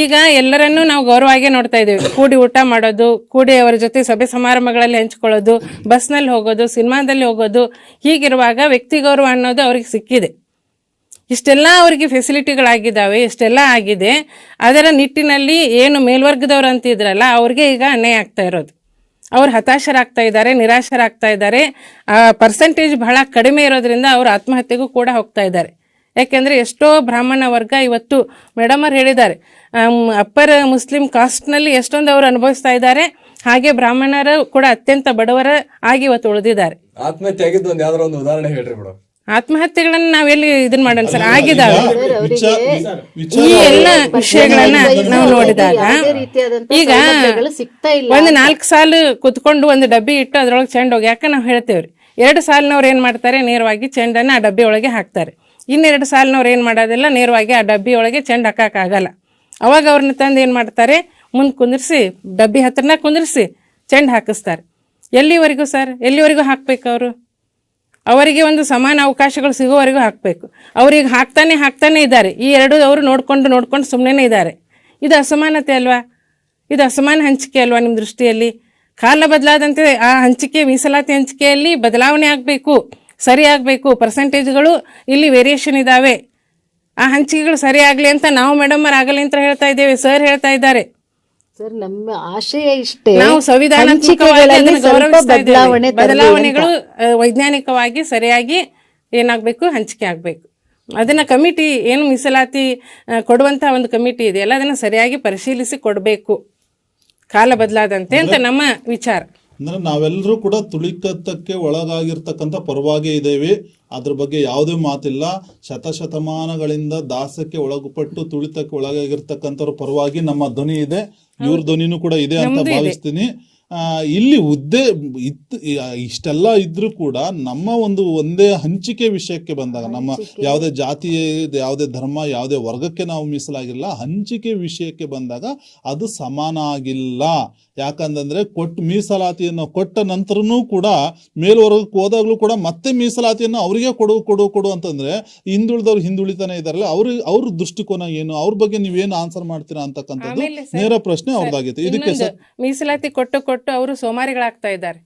ಈಗ ಎಲ್ಲರನ್ನೂ ನಾವು ಗೌರವವಾಗಿ ನೋಡ್ತಾ ಇದ್ದೇವೆ. ಕೂಡಿ ಊಟ ಮಾಡೋದು, ಕೂಡಿ ಅವರ ಜೊತೆ ಸಭೆ ಸಮಾರಂಭಗಳಲ್ಲಿ ಹಂಚ್ಕೊಳ್ಳೋದು, ಬಸ್ನಲ್ಲಿ ಹೋಗೋದು, ಸಿನಿಮಾದಲ್ಲಿ ಹೋಗೋದು, ಹೀಗಿರುವಾಗ ವ್ಯಕ್ತಿ ಗೌರವ ಅನ್ನೋದು ಅವ್ರಿಗೆ ಸಿಕ್ಕಿದೆ. ಇಷ್ಟೆಲ್ಲ ಅವರಿಗೆ ಫೆಸಿಲಿಟಿಗಳಾಗಿದ್ದಾವೆ, ಇಷ್ಟೆಲ್ಲ ಆಗಿದೆ. ಅದರ ನಿಟ್ಟಿನಲ್ಲಿ ಏನು ಮೇಲ್ವರ್ಗದವ್ರು ಅಂತಿದ್ರಲ್ಲ, ಅವ್ರಿಗೆ ಈಗ ಅನ್ಯಾಯ ಆಗ್ತಾ ಇರೋದು. ಅವ್ರು ಹತಾಶರಾಗ್ತಾ ಇದ್ದಾರೆ, ನಿರಾಶರಾಗ್ತಾ ಇದ್ದಾರೆ. ಪರ್ಸೆಂಟೇಜ್ ಬಹಳ ಕಡಿಮೆ ಇರೋದ್ರಿಂದ ಅವರು ಆತ್ಮಹತ್ಯೆಗೂ ಕೂಡ ಹೋಗ್ತಾ ಇದ್ದಾರೆ. ಯಾಕೆಂದರೆ ಎಷ್ಟೋ ಬ್ರಾಹ್ಮಣ ವರ್ಗ ಇವತ್ತು ಮೇಡಮ್ ಅವ್ರು ಹೇಳಿದ್ದಾರೆ, ಅಪ್ಪರ್ ಮುಸ್ಲಿಂ ಕಾಸ್ಟ್ನಲ್ಲಿ ಎಷ್ಟೊಂದು ಅವರು ಅನುಭವಿಸ್ತಾ ಇದ್ದಾರೆ. ಹಾಗೆ ಬ್ರಾಹ್ಮಣರು ಕೂಡ ಅತ್ಯಂತ ಬಡವರ ಆಗಿ ಇವತ್ತು ಉಳಿದಿದ್ದಾರೆ. ಆತ್ಮಹತ್ಯೆ ಆಗಿದ್ದು ಒಂದು ಯಾವ್ದಾರ ಒಂದು ಉದಾಹರಣೆ ಹೇಳ್ರಿ ಮೇಡಮ್. ಆತ್ಮಹತ್ಯೆಗಳನ್ನ ನಾವೆಲ್ಲಿ ಇದನ್ ಮಾಡೋಣ ಸರ್? ಆಗಿದಾವೆ. ಈ ಎಲ್ಲ ವಿಷಯಗಳನ್ನ ನಾವು ನೋಡಿದಾಗ ಈಗ ಒಂದು 4 ಸಾಲು ಕುತ್ಕೊಂಡು ಒಂದು ಡಬ್ಬಿ ಇಟ್ಟು ಅದ್ರೊಳಗೆ ಚೆಂಡ್ ಹೋಗಿ, ಯಾಕೆ ನಾವು ಹೇಳ್ತೇವ್ರಿ, 2 ಸಾಲಿನವ್ರು ಏನ್ ಮಾಡ್ತಾರೆ, ನೇರವಾಗಿ ಚೆಂಡನ್ನ ಆ ಡಬ್ಬಿ ಒಳಗೆ ಹಾಕ್ತಾರೆ. 2 ಸಾಲಿನವ್ರು ಏನ್ ಮಾಡೋದಿಲ್ಲ, ನೇರವಾಗಿ ಆ ಡಬ್ಬಿ ಒಳಗೆ ಚೆಂಡ್ ಹಾಕಕ್ಕಾಗಲ್ಲ. ಅವಾಗ ಅವ್ರನ್ನ ತಂದು ಏನ್ ಮಾಡ್ತಾರೆ, ಮುಂದೆ ಕುಂದಿರ್ಸಿ ಡಬ್ಬಿ ಹತ್ರನ ಕುಂದಿರ್ಸಿ ಚೆಂಡ್ ಹಾಕಿಸ್ತಾರೆ. ಎಲ್ಲಿವರೆಗೂ ಸರ್? ಎಲ್ಲಿವರೆಗೂ ಹಾಕ್ಬೇಕು ಅವರು? ಅವರಿಗೆ ಒಂದು ಸಮಾನ ಅವಕಾಶಗಳು ಸಿಗುವವರೆಗೂ ಹಾಕಬೇಕು. ಅವ್ರಿಗೆ ಹಾಕ್ತಾನೆ ಇದ್ದಾರೆ. ಈ ಎರಡು ಅವರು ನೋಡ್ಕೊಂಡು ಸುಮ್ಮನೆ ಇದ್ದಾರೆ. ಇದು ಅಸಮಾನತೆ ಅಲ್ವಾ? ಇದು ಅಸಮಾನ ಹಂಚಿಕೆ ಅಲ್ವಾ ನಿಮ್ಮ ದೃಷ್ಟಿಯಲ್ಲಿ? ಕಾಲ ಬದಲಾದಂತೆ ಆ ಹಂಚಿಕೆ, ಮೀಸಲಾತಿ ಹಂಚಿಕೆಯಲ್ಲಿ ಬದಲಾವಣೆ ಆಗಬೇಕು, ಸರಿ ಆಗಬೇಕು. ಪರ್ಸೆಂಟೇಜ್ಗಳು ಇಲ್ಲಿ ವೇರಿಯೇಷನ್ ಇದ್ದಾವೆ. ಆ ಹಂಚಿಕೆಗಳು ಸರಿ ಆಗಲಿ ಅಂತ ನಾವು ಮೇಡಮ್ ಆಗಲಿ ಅಂತ ಹೇಳ್ತಾ ಇದ್ದೇವೆ, ಸರ್ ಹೇಳ್ತಾ ಇದ್ದಾರೆ. ಸರ್, ನಮ್ಮ ಆಶಯ ಇಷ್ಟೇ, ನಾವು ಸಂವಿಧಾನಾತ್ಮಕವಾಗಿ ಬದಲಾವಣೆಗಳು ವೈಜ್ಞಾನಿಕವಾಗಿ ಸರಿಯಾಗಿ ಏನಾಗಬೇಕು, ಹಂಚಿಕೆ ಆಗಬೇಕು. ಅದನ್ನ ಕಮಿಟಿ ಏನು ಮೀಸಲಾತಿ ಕೊಡುವಂತ ಒಂದು ಕಮಿಟಿ ಇದೆಯಲ್ಲ, ಅದನ್ನ ಸರಿಯಾಗಿ ಪರಿಶೀಲಿಸಿ ಕೊಡಬೇಕು ಕಾಲ ಬದಲಾದಂತೆ ಅಂತ ನಮ್ಮ ವಿಚಾರ. ಅಂದ್ರೆ ನಾವೆಲ್ಲರೂ ಕೂಡ ತುಳಿಕತ್ತಕ್ಕೆ ಒಳಗಾಗಿರ್ತಕ್ಕಂಥ ಪರವಾಗಿ ಇದ್ದೇವೆ. ಅದ್ರ ಬಗ್ಗೆ ಯಾವುದೇ ಮಾತಿಲ್ಲ. ಶತಶತಮಾನಗಳಿಂದ ದಾಸಕ್ಕೆ ಒಳಗುಪಟ್ಟು ತುಳಿತಕ್ಕೆ ಒಳಗಾಗಿರ್ತಕ್ಕಂಥವ್ರ ಪರವಾಗಿ ನಮ್ಮ ಧ್ವನಿ ಇದೆ. ಇವ್ರ ಧ್ವನಿನೂ ಕೂಡ ಇದೆ ಅಂತ ಭಾವಿಸ್ತೀನಿ. ಇಲ್ಲಿ ಇಷ್ಟೆಲ್ಲ ಇದ್ರೂ ಕೂಡ ನಮ್ಮ ಒಂದೇ ಹಂಚಿಕೆ ವಿಷಯಕ್ಕೆ ಬಂದಾಗ, ನಮ್ಮ ಯಾವುದೇ ಜಾತಿ, ಯಾವುದೇ ಧರ್ಮ, ಯಾವುದೇ ವರ್ಗಕ್ಕೆ ನಾವು ಮೀಸಲಾಗಿಲ್ಲ, ಹಂಚಿಕೆ ವಿಷಯಕ್ಕೆ ಬಂದಾಗ ಅದು ಸಮಾನ ಆಗಿಲ್ಲ. ಯಾಕಂತಂದ್ರೆ ಮೀಸಲಾತಿಯನ್ನು ಕೊಟ್ಟ ನಂತರನೂ ಕೂಡ ಮೇಲ್ವರ್ಗಕ್ಕೆ ಹೋದಾಗ್ಲೂ ಕೂಡ ಮತ್ತೆ ಮೀಸಲಾತಿಯನ್ನು ಅವರಿಗೆ ಕೊಡು ಅಂತಂದ್ರೆ ಹಿಂದುಳಿದವ್ರು ಹಿಂದುಳಿತಾನೆ ಇದಾರಲ್ಲ, ಅವ್ರ ದೃಷ್ಟಿಕೋನ ಏನು, ಅವ್ರ ಬಗ್ಗೆ ನೀವೇನು ಆನ್ಸರ್ ಮಾಡ್ತೀರಾ ಅಂತಕ್ಕಂಥದ್ದು ನೇರ ಪ್ರಶ್ನೆ ಅವ್ರದ್ದಾಗಿತ್ತು. ಇದಕ್ಕೆ ಮೀಸಲಾತಿ ಕೊಟ್ಟು ಅವರು ಸೋಮಾರಿಗಳಾಗ್ತಾ ಇದ್ದಾರೆ.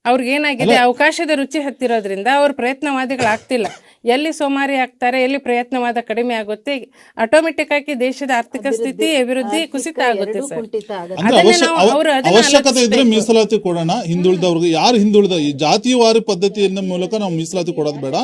ಅವ್ರಿಗೇನಾಗಿದೆ, ಅವಕಾಶದ ರುಚಿ ಹತ್ತಿರೋದ್ರಿಂದ ಅವ್ರ ಪ್ರಯತ್ನವಾದಿಗಳಾಗ್ತಿಲ್ಲ. ಎಲ್ಲಿ ಸೋಮಾರಿ ಆಗ್ತಾರೆ, ಎಲ್ಲಿ ಪ್ರಯತ್ನವಾದ ಕಡಿಮೆ ಆಗುತ್ತೆ, ಆಟೋಮೆಟಿಕ್ ಆಗಿ ದೇಶದ ಆರ್ಥಿಕ ಸ್ಥಿತಿ ಅಭಿವೃದ್ಧಿ ಕುಸಿತ ಆಗುತ್ತೆ ಸರ್. ಅವಶ್ಯಕತೆ ಇದ್ರೆ ಮೀಸಲಾತಿ ಕೊಡೋಣ ಹಿಂದುಳಿದವ್ರಿಗೆ. ಯಾರು ಹಿಂದುಳಿದ ಈ ಜಾತಿವಾರು ಪದ್ಧತಿಯ ಮೂಲಕ ನಾವು ಮೀಸಲಾತಿ ಕೊಡೋದು ಬೇಡ.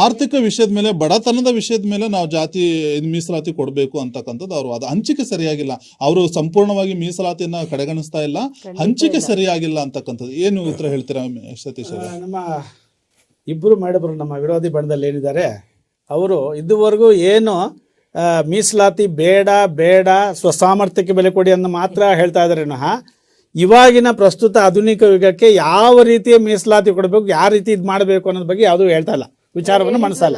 ಆರ್ಥಿಕ ವಿಷಯದ ಮೇಲೆ, ಬಡತನದ ವಿಷಯದ ಮೇಲೆ ನಾವು ಜಾತಿ ಮೀಸಲಾತಿ ಕೊಡಬೇಕು ಅಂತಕ್ಕಂಥದ್ದು ಅವ್ರ ವಾದ. ಹಂಚಿಕೆ ಸರಿಯಾಗಿಲ್ಲ, ಅವರು ಸಂಪೂರ್ಣವಾಗಿ ಮೀಸಲಾತಿಯನ್ನ ಕಡೆಗಣಿಸ್ತಾ ಇಲ್ಲ, ಹಂಚಿಕೆ ಸರಿಯಾಗಿಲ್ಲ ಅಂತಕ್ಕಂಥದ್ದು. ಏನು ಉತ್ತರ ಹೇಳ್ತೀರಾ ಸತೀಶ್? ನಮ್ಮ ಇಬ್ಬರು ಮೇಡಬರು ನಮ್ಮ ವಿರೋಧಿ ಬಣದಲ್ಲಿ ಏನಿದ್ದಾರೆ, ಅವರು ಇದುವರೆಗೂ ಏನು ಮೀಸಲಾತಿ ಬೇಡ ಸ್ವಸಾಮರ್ಥ್ಯಕ್ಕೆ ಬೆಲೆ ಕೊಡಿ ಅನ್ನೋ ಮಾತ್ರ ಹೇಳ್ತಾ ಇದ್ದಾರೆ ವಿನಃ ಇವಾಗಿನ ಪ್ರಸ್ತುತ ಆಧುನಿಕ ಯುಗಕ್ಕೆ ಯಾವ ರೀತಿಯ ಮೀಸಲಾತಿ ಕೊಡಬೇಕು, ಯಾವ ರೀತಿ ಇದು ಮಾಡಬೇಕು ಅನ್ನೋದ್ರ ಬಗ್ಗೆ ಯಾವುದೂ ಹೇಳ್ತಾ ಇಲ್ಲ, ವಿಚಾರವನ್ನು ಮನಸ್ಸಲ್ಲ.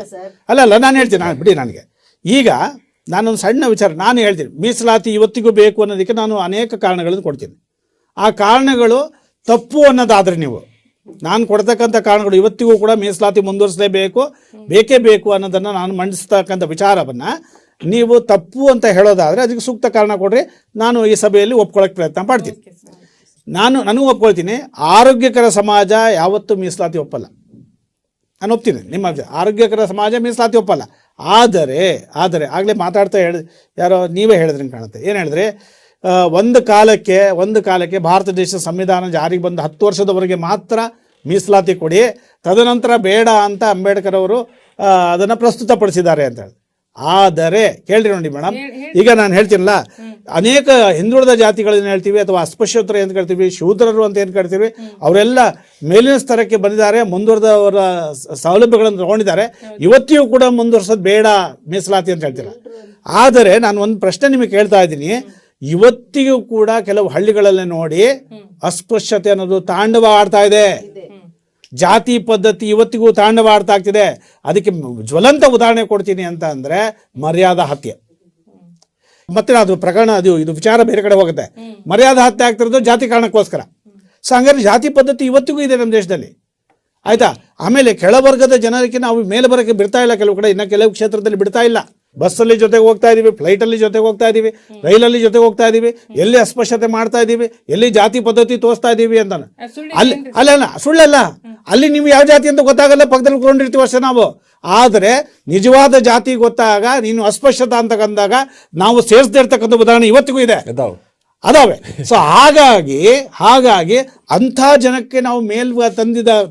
ಅಲ್ಲ ನಾನು ಹೇಳ್ತೀನಿ, ಬಿಡಿ. ನನಗೆ ಈಗ ನಾನೊಂದು ಸಣ್ಣ ವಿಚಾರ ನಾನು ಹೇಳ್ತೀನಿ. ಮೀಸಲಾತಿ ಇವತ್ತಿಗೂ ಬೇಕು ಅನ್ನೋದಕ್ಕೆ ನಾನು ಅನೇಕ ಕಾರಣಗಳನ್ನು ಕೊಡ್ತೀನಿ. ಆ ಕಾರಣಗಳು ತಪ್ಪು ಅನ್ನೋದಾದರೆ ನೀವು ನಾನು ಕೊಡ್ತಕ್ಕಂಥ ಕಾರಣಗಳು ಇವತ್ತಿಗೂ ಕೂಡ ಮೀಸಲಾತಿ ಮುಂದುವರಿಸಲೇಬೇಕು, ಬೇಕೇ ಬೇಕು ಅನ್ನೋದನ್ನು ನಾನು ಮಂಡಿಸ್ತಕ್ಕಂಥ ವಿಚಾರವನ್ನು ನೀವು ತಪ್ಪು ಅಂತ ಹೇಳೋದಾದರೆ ಅದಕ್ಕೆ ಸೂಕ್ತ ಕಾರಣ ಕೊಡ್ರಿ, ನಾನು ಈ ಸಭೆಯಲ್ಲಿ ಒಪ್ಕೊಳ್ಳೋಕ್ಕೆ ಪ್ರಯತ್ನ ಮಾಡ್ತೀನಿ. ನನಗೂ ಒಪ್ಕೊಳ್ತೀನಿ, ಆರೋಗ್ಯಕರ ಸಮಾಜ ಯಾವತ್ತೂ ಮೀಸಲಾತಿ ಒಪ್ಪಲ್ಲ. ನಾನು ಒಪ್ತೀನಿ, ನಿಮ್ಮ ಆರೋಗ್ಯಕರ ಸಮಾಜ ಮೀಸಲಾತಿ ಒಪ್ಪಲ್ಲ. ಆದರೆ ಆಗಲೇ ಮಾತಾಡ್ತಾ ಯಾರೋ ನೀವೇ ಹೇಳಿದ್ರಿ ಕಾಣುತ್ತೆ. ಏನು ಹೇಳಿದ್ರೆ, ಒಂದು ಕಾಲಕ್ಕೆ ಭಾರತ ದೇಶದ ಸಂವಿಧಾನ ಜಾರಿಗೆ ಬಂದ 10 ವರ್ಷದವರೆಗೆ ಮಾತ್ರ ಮೀಸಲಾತಿ ಕೊಡಿ, ತದನಂತರ ಬೇಡ ಅಂತ ಅಂಬೇಡ್ಕರ್ ಅವರು ಅದನ್ನು ಪ್ರಸ್ತುತಪಡಿಸಿದ್ದಾರೆ ಅಂತ ಹೇಳಿ. ಆದರೆ ಕೇಳ್ರಿ ನೋಡಿ ಮೇಡಮ್, ಈಗ ನಾನು ಹೇಳ್ತೀನಲ್ಲ, ಅನೇಕ ಹಿಂದುಳಿದ ಜಾತಿಗಳನ್ನ ಹೇಳ್ತೀವಿ ಅಥವಾ ಅಸ್ಪೃಶ್ಯತರು ಅಂತ ಹೇಳ್ತೀವಿ, ಶೂದ್ರರು ಅಂತ ಏನು ಕರಿತೀವಿ, ಅವರೆಲ್ಲ ಮೇಲಿನ ಸ್ತರಕ್ಕೆ ಬಂದಿದ್ದಾರೆ, ಮುಂದುವರೆದವರ ಸೌಲಭ್ಯಗಳನ್ನು ತಗೊಂಡಿದ್ದಾರೆ. ಇವತ್ತಿಗೂ ಕೂಡ ಮುಂದುವರ್ಸೋದು ಬೇಡ ಮೀಸಲಾತಿ ಅಂತ ಹೇಳ್ತೀರ. ಆದರೆ ನಾನು ಒಂದು ಪ್ರಶ್ನೆ ನಿಮಗೆ ಕೇಳ್ತಾ ಇದ್ದೀನಿ, ಇವತ್ತಿಗೂ ಕೂಡ ಕೆಲವು ಹಳ್ಳಿಗಳಲ್ಲಿ ನೋಡಿ ಅಸ್ಪೃಶ್ಯತೆ ಅನ್ನೋದು ತಾಂಡವ ಆಡ್ತಾ ಇದೆ, ಜಾತಿ ಪದ್ಧತಿ ಇವತ್ತಿಗೂ ತಾಂಡವ ಆಡ್ತಾ ಆಗ್ತಿದೆ. ಅದಕ್ಕೆ ಜ್ವಲಂತ ಉದಾಹರಣೆ ಕೊಡ್ತೀನಿ ಅಂತ ಅಂದ್ರೆ ಮರ್ಯಾದಾ ಹತ್ಯೆ. ಮತ್ತೆ ಅದು ಪ್ರಕರಣ, ಇದು ವಿಚಾರ ಬೇರೆ ಕಡೆ ಹೋಗುತ್ತೆ. ಮರ್ಯಾದಾ ಹತ್ಯೆ ಆಗ್ತಿರೋದು ಜಾತಿ ಕಾರಣಕ್ಕೋಸ್ಕರ. ಸೊ ಹಂಗಾರೆ ಜಾತಿ ಪದ್ಧತಿ ಇವತ್ತಿಗೂ ಇದೆ ನಮ್ಮ ದೇಶದಲ್ಲಿ, ಆಯ್ತಾ. ಆಮೇಲೆ ಕೆಳವರ್ಗದ ಜನರಿಗೆ ನಾವು ಮೇಲೆ ಬರೋಕ್ಕೆ ಬಿಡ್ತಾ ಇಲ್ಲ, ಕೆಲವು ಕಡೆ, ಇನ್ನು ಕೆಲವು ಕ್ಷೇತ್ರದಲ್ಲಿ ಬಿಡ್ತಾ ಇಲ್ಲ. ಬಸ್ಸಲ್ಲಿ ಜೊತೆಗೆ ಹೋಗ್ತಾ ಇದೀವಿ, ಫ್ಲೈಟಲ್ಲಿ ಜೊತೆಗೆ ಹೋಗ್ತಾ ಇದೀವಿ, ರೈಲಲ್ಲಿ ಜೊತೆಗೆ ಹೋಗ್ತಾ ಇದೀವಿ, ಎಲ್ಲಿ ಅಸ್ಪೃಶ್ಯತೆ ಮಾಡ್ತಾ ಇದೀವಿ, ಎಲ್ಲಿ ಜಾತಿ ಪದ್ಧತಿ ತೋರಿಸ್ತಾ ಇದೀವಿ ಅಂತ. ಅಲ್ಲ ಸುಳ್ಳಲ್ಲ, ಅಲ್ಲಿ ನೀವು ಯಾವ ಜಾತಿ ಅಂತ ಗೊತ್ತಾಗಲ್ಲ, ಪಕ್ಕದಲ್ಲಿ ಕೊಂಡಿರ್ತೀವಿ ಅಷ್ಟೇ ನಾವು. ಆದರೆ ನಿಜವಾದ ಜಾತಿ ಗೊತ್ತಾಗ ನೀನು ಅಸ್ಪೃಶ್ಯತ ಅಂತ ಕಂದಾಗ ನಾವು ಸೇರಿಸದೇ ಇರ್ತಕ್ಕಂಥ ಉದಾಹರಣೆ ಇವತ್ತಿಗೂ ಇದೆ, ಅದಾವೆ. ಸೊ ಹಾಗಾಗಿ ಅಂಥ ಜನಕ್ಕೆ ನಾವು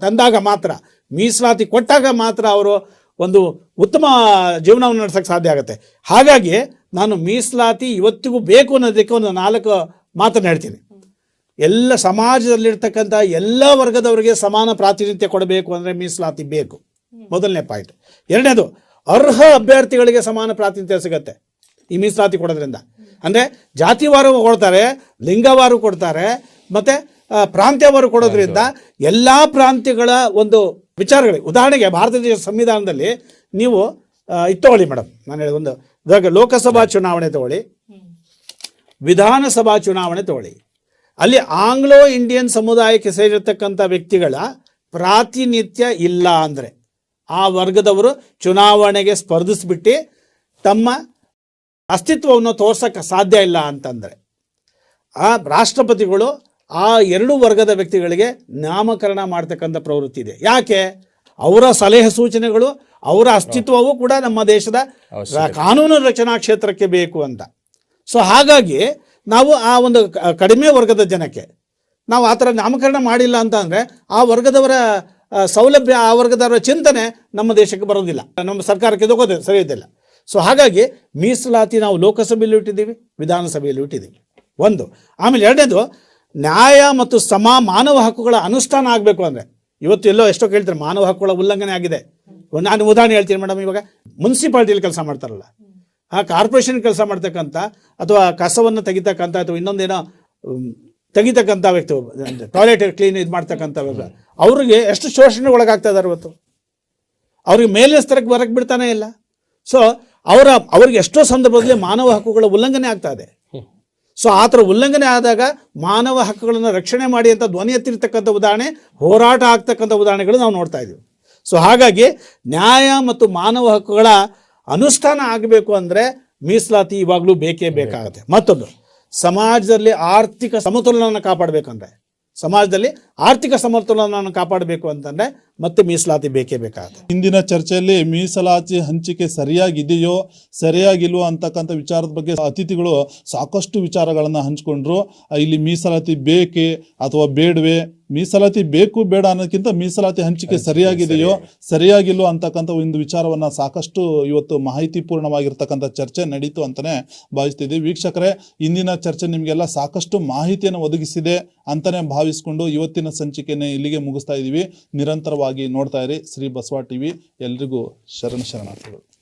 ತಂದಾಗ ಮಾತ್ರ, ಮೀಸಲಾತಿ ಕೊಟ್ಟಾಗ ಮಾತ್ರ ಅವರು ಒಂದು ಉತ್ತಮ ಜೀವನವನ್ನು ನಡೆಸೋಕ್ಕೆ ಸಾಧ್ಯ ಆಗುತ್ತೆ. ಹಾಗಾಗಿ ನಾನು ಮೀಸಲಾತಿ ಇವತ್ತಿಗೂ ಬೇಕು ಅನ್ನೋದಕ್ಕೆ ಒಂದು 4 ಮಾತನ್ನು ಹೇಳ್ತೀನಿ. ಎಲ್ಲ ಸಮಾಜದಲ್ಲಿರ್ತಕ್ಕಂಥ ಎಲ್ಲ ವರ್ಗದವರಿಗೆ ಸಮಾನ ಪ್ರಾತಿನಿಧ್ಯ ಕೊಡಬೇಕು ಅಂದರೆ ಮೀಸಲಾತಿ ಬೇಕು, ಮೊದಲನೇ ಪಾಯಿಂಟ್. ಎರಡನೇದು, ಅರ್ಹ ಅಭ್ಯರ್ಥಿಗಳಿಗೆ ಸಮಾನ ಪ್ರಾತಿನಿಧ್ಯ ಸಿಗುತ್ತೆ ಈ ಮೀಸಲಾತಿ ಕೊಡೋದ್ರಿಂದ. ಅಂದರೆ ಜಾತಿವಾರು ಕೊಡ್ತಾರೆ, ಲಿಂಗವಾರು ಕೊಡ್ತಾರೆ, ಮತ್ತು ಪ್ರಾಂತ್ಯವಾರು ಕೊಡೋದ್ರಿಂದ ಎಲ್ಲ ಪ್ರಾಂತ್ಯಗಳ ಒಂದು ವಿಚಾರಗಳಿಗೆ. ಉದಾಹರಣೆಗೆ ಭಾರತ ದೇಶದ ಸಂವಿಧಾನದಲ್ಲಿ ನೀವು ಇದು ತಗೊಳ್ಳಿ ಮೇಡಮ್, ನಾನು ಹೇಳಿದ ಒಂದು ಇವಾಗ ಲೋಕಸಭಾ ಚುನಾವಣೆ ತಗೊಳ್ಳಿ, ವಿಧಾನಸಭಾ ಚುನಾವಣೆ ತಗೊಳ್ಳಿ, ಅಲ್ಲಿ ಆಂಗ್ಲೋ ಇಂಡಿಯನ್ ಸಮುದಾಯಕ್ಕೆ ಸೇರಿರ್ತಕ್ಕಂಥ ವ್ಯಕ್ತಿಗಳ ಪ್ರಾತಿನಿಧ್ಯ ಇಲ್ಲ ಅಂದರೆ ಆ ವರ್ಗದವರು ಚುನಾವಣೆಗೆ ಸ್ಪರ್ಧಿಸ್ಬಿಟ್ಟು ತಮ್ಮ ಅಸ್ತಿತ್ವವನ್ನು ತೋರ್ಸಕ್ಕೆ ಸಾಧ್ಯ ಇಲ್ಲ ಅಂತಂದರೆ ಆ ರಾಷ್ಟ್ರಪತಿಗಳು ಆ 2 ವರ್ಗದ ವ್ಯಕ್ತಿಗಳಿಗೆ ನಾಮಕರಣ ಮಾಡ್ತಕ್ಕಂಥ ಪ್ರವೃತ್ತಿ ಇದೆ. ಯಾಕೆ? ಅವರ ಸಲಹೆ ಸೂಚನೆಗಳು, ಅವರ ಅಸ್ತಿತ್ವವೂ ಕೂಡ ನಮ್ಮ ದೇಶದ ಕಾನೂನು ರಚನಾ ಕ್ಷೇತ್ರಕ್ಕೆ ಬೇಕು ಅಂತ. ಸೊ ಹಾಗಾಗಿ ನಾವು ಆ ಒಂದು ಕಡಿಮೆ ವರ್ಗದ ಜನಕ್ಕೆ ನಾವು ಆ ಥರ ನಾಮಕರಣ ಮಾಡಿಲ್ಲ ಅಂತ ಅಂದರೆ ಆ ವರ್ಗದವರ ಸೌಲಭ್ಯ, ಆ ವರ್ಗದವರ ಚಿಂತನೆ ನಮ್ಮ ದೇಶಕ್ಕೆ ಬರೋದಿಲ್ಲ, ನಮ್ಮ ಸರ್ಕಾರಕ್ಕೆ ಹೋಗೋದು ಸರಿ ಇದ್ದಿಲ್ಲ. ಸೊ ಹಾಗಾಗಿ ಮೀಸಲಾತಿ ನಾವು ಲೋಕಸಭೆಯಲ್ಲೂ ಇಟ್ಟಿದ್ದೀವಿ, ವಿಧಾನಸಭೆಯಲ್ಲೂ ಇಟ್ಟಿದ್ದೀವಿ, ಒಂದು. ಆಮೇಲೆ ಎರಡನೇದು, ನ್ಯಾಯ ಮತ್ತು ಮಾನವ ಹಕ್ಕುಗಳ ಅನುಷ್ಠಾನ ಆಗಬೇಕು. ಅಂದರೆ ಇವತ್ತು ಎಲ್ಲೋ ಎಷ್ಟೋ ಕೇಳ್ತಾರೆ ಮಾನವ ಹಕ್ಕುಗಳ ಉಲ್ಲಂಘನೆ ಆಗಿದೆ. ನಾನು ಉದಾಹರಣೆ ಹೇಳ್ತೀನಿ ಮೇಡಮ್, ಇವಾಗ ಮುನ್ಸಿಪಾಲ್ಟಿಯಲ್ಲಿ ಕೆಲಸ ಮಾಡ್ತಾರಲ್ಲ, ಆ ಕಾರ್ಪೊರೇಷನ್ ಕೆಲಸ ಮಾಡ್ತಕ್ಕಂಥ ಅಥವಾ ಕಸವನ್ನು ತೆಗಿತಕ್ಕಂಥ ಅಥವಾ ಇನ್ನೊಂದೇನೋ ತೆಗಿತಕ್ಕಂಥ ವ್ಯಕ್ತಿ, ಟಾಯ್ಲೆಟ್ ಕ್ಲೀನ್ ಇದು ಮಾಡ್ತಕ್ಕಂಥ ವ್ಯಕ್ತಿ, ಅವ್ರಿಗೆ ಎಷ್ಟು ಶೋಷಣೆ ಒಳಗಾಗ್ತಾ ಇದ್ದಾರೆ ಇವತ್ತು. ಅವ್ರಿಗೆ ಮೇಲಿನ ಸ್ತರಕ್ಕೆ ಬರಕ್ಕೆ ಬಿಡ್ತಾನೆ ಇಲ್ಲ. ಸೊ ಅವ್ರಿಗೆ ಎಷ್ಟೋ ಸಂದರ್ಭದಲ್ಲಿ ಮಾನವ ಹಕ್ಕುಗಳ ಉಲ್ಲಂಘನೆ ಆಗ್ತಾ ಇದೆ. ಸೊ ಆ ಥರ ಉಲ್ಲಂಘನೆ ಆದಾಗ ಮಾನವ ಹಕ್ಕುಗಳನ್ನು ರಕ್ಷಣೆ ಮಾಡಿ ಅಂತ ಧ್ವನಿ ಎತ್ತಿರ್ತಕ್ಕಂಥ ಉದಾಹರಣೆ, ಹೋರಾಟ ಆಗ್ತಕ್ಕಂಥ ಉದಾಹರಣೆಗಳು ನಾವು ನೋಡ್ತಾ ಇದ್ದೀವಿ. ಸೊ ಹಾಗಾಗಿ ನ್ಯಾಯ ಮತ್ತು ಮಾನವ ಹಕ್ಕುಗಳ ಅನುಷ್ಠಾನ ಆಗಬೇಕು ಅಂದರೆ ಮೀಸಲಾತಿ ಇವಾಗಲೂ ಬೇಕೇ ಬೇಕಾಗುತ್ತೆ. ಮತ್ತೊಂದು, ಸಮಾಜದಲ್ಲಿ ಆರ್ಥಿಕ ಸಮತೋಲನವನ್ನು ಕಾಪಾಡಬೇಕಂದ್ರೆ, ಸಮಾಜದಲ್ಲಿ ಆರ್ಥಿಕ ಸಮತೋಲನವನ್ನು ಕಾಪಾಡಬೇಕು ಅಂತಂದರೆ ಮತ್ತೆ ಮೀಸಲಾತಿ ಬೇಕೇ ಬೇಕಾಗುತ್ತೆ. ಹಿಂದಿನ ಚರ್ಚೆಯಲ್ಲಿ ಮೀಸಲಾತಿ ಹಂಚಿಕೆ ಸರಿಯಾಗಿದೆಯೋ ಸರಿಯಾಗಿಲ್ವೋ ಅಂತಕ್ಕಂಥ ವಿಚಾರದ ಬಗ್ಗೆ ಅತಿಥಿಗಳು ಸಾಕಷ್ಟು ವಿಚಾರಗಳನ್ನು ಹಂಚ್ಕೊಂಡ್ರು. ಇಲ್ಲಿ ಮೀಸಲಾತಿ ಬೇಕೇ ಅಥವಾ ಬೇಡವೇ, ಮೀಸಲಾತಿ ಬೇಕು ಬೇಡ ಅನ್ನೋದಕ್ಕಿಂತ ಮೀಸಲಾತಿ ಹಂಚಿಕೆ ಸರಿಯಾಗಿದೆಯೋ ಸರಿಯಾಗಿಲ್ವೋ ಅಂತಕ್ಕಂಥ ಒಂದು ವಿಚಾರವನ್ನ ಸಾಕಷ್ಟು ಇವತ್ತು ಮಾಹಿತಿ ಪೂರ್ಣವಾಗಿರ್ತಕ್ಕಂಥ ಚರ್ಚೆ ನಡೀತು ಅಂತಾನೆ ಭಾವಿಸ್ತಿದ್ದೀವಿ. ವೀಕ್ಷಕರೇ, ಇಂದಿನ ಚರ್ಚೆ ನಿಮಗೆಲ್ಲ ಸಾಕಷ್ಟು ಮಾಹಿತಿಯನ್ನು ಒದಗಿಸಿದೆ ಅಂತಾನೆ ಭಾವಿಸ್ಕೊಂಡು ಇವತ್ತಿನ ಸಂಚಿಕೆಯನ್ನು ಇಲ್ಲಿಗೆ ಮುಗಿಸ್ತಾ ಇದ್ದೀವಿ. ನಿರಂತರವಾಗಿ ನೋಡ್ತಾ ಇರಿ ಶ್ರೀ ಬಸವ ಟಿವಿ. ಎಲ್ರಿಗೂ ಶರಣಾರ್ಥಿಗಳು.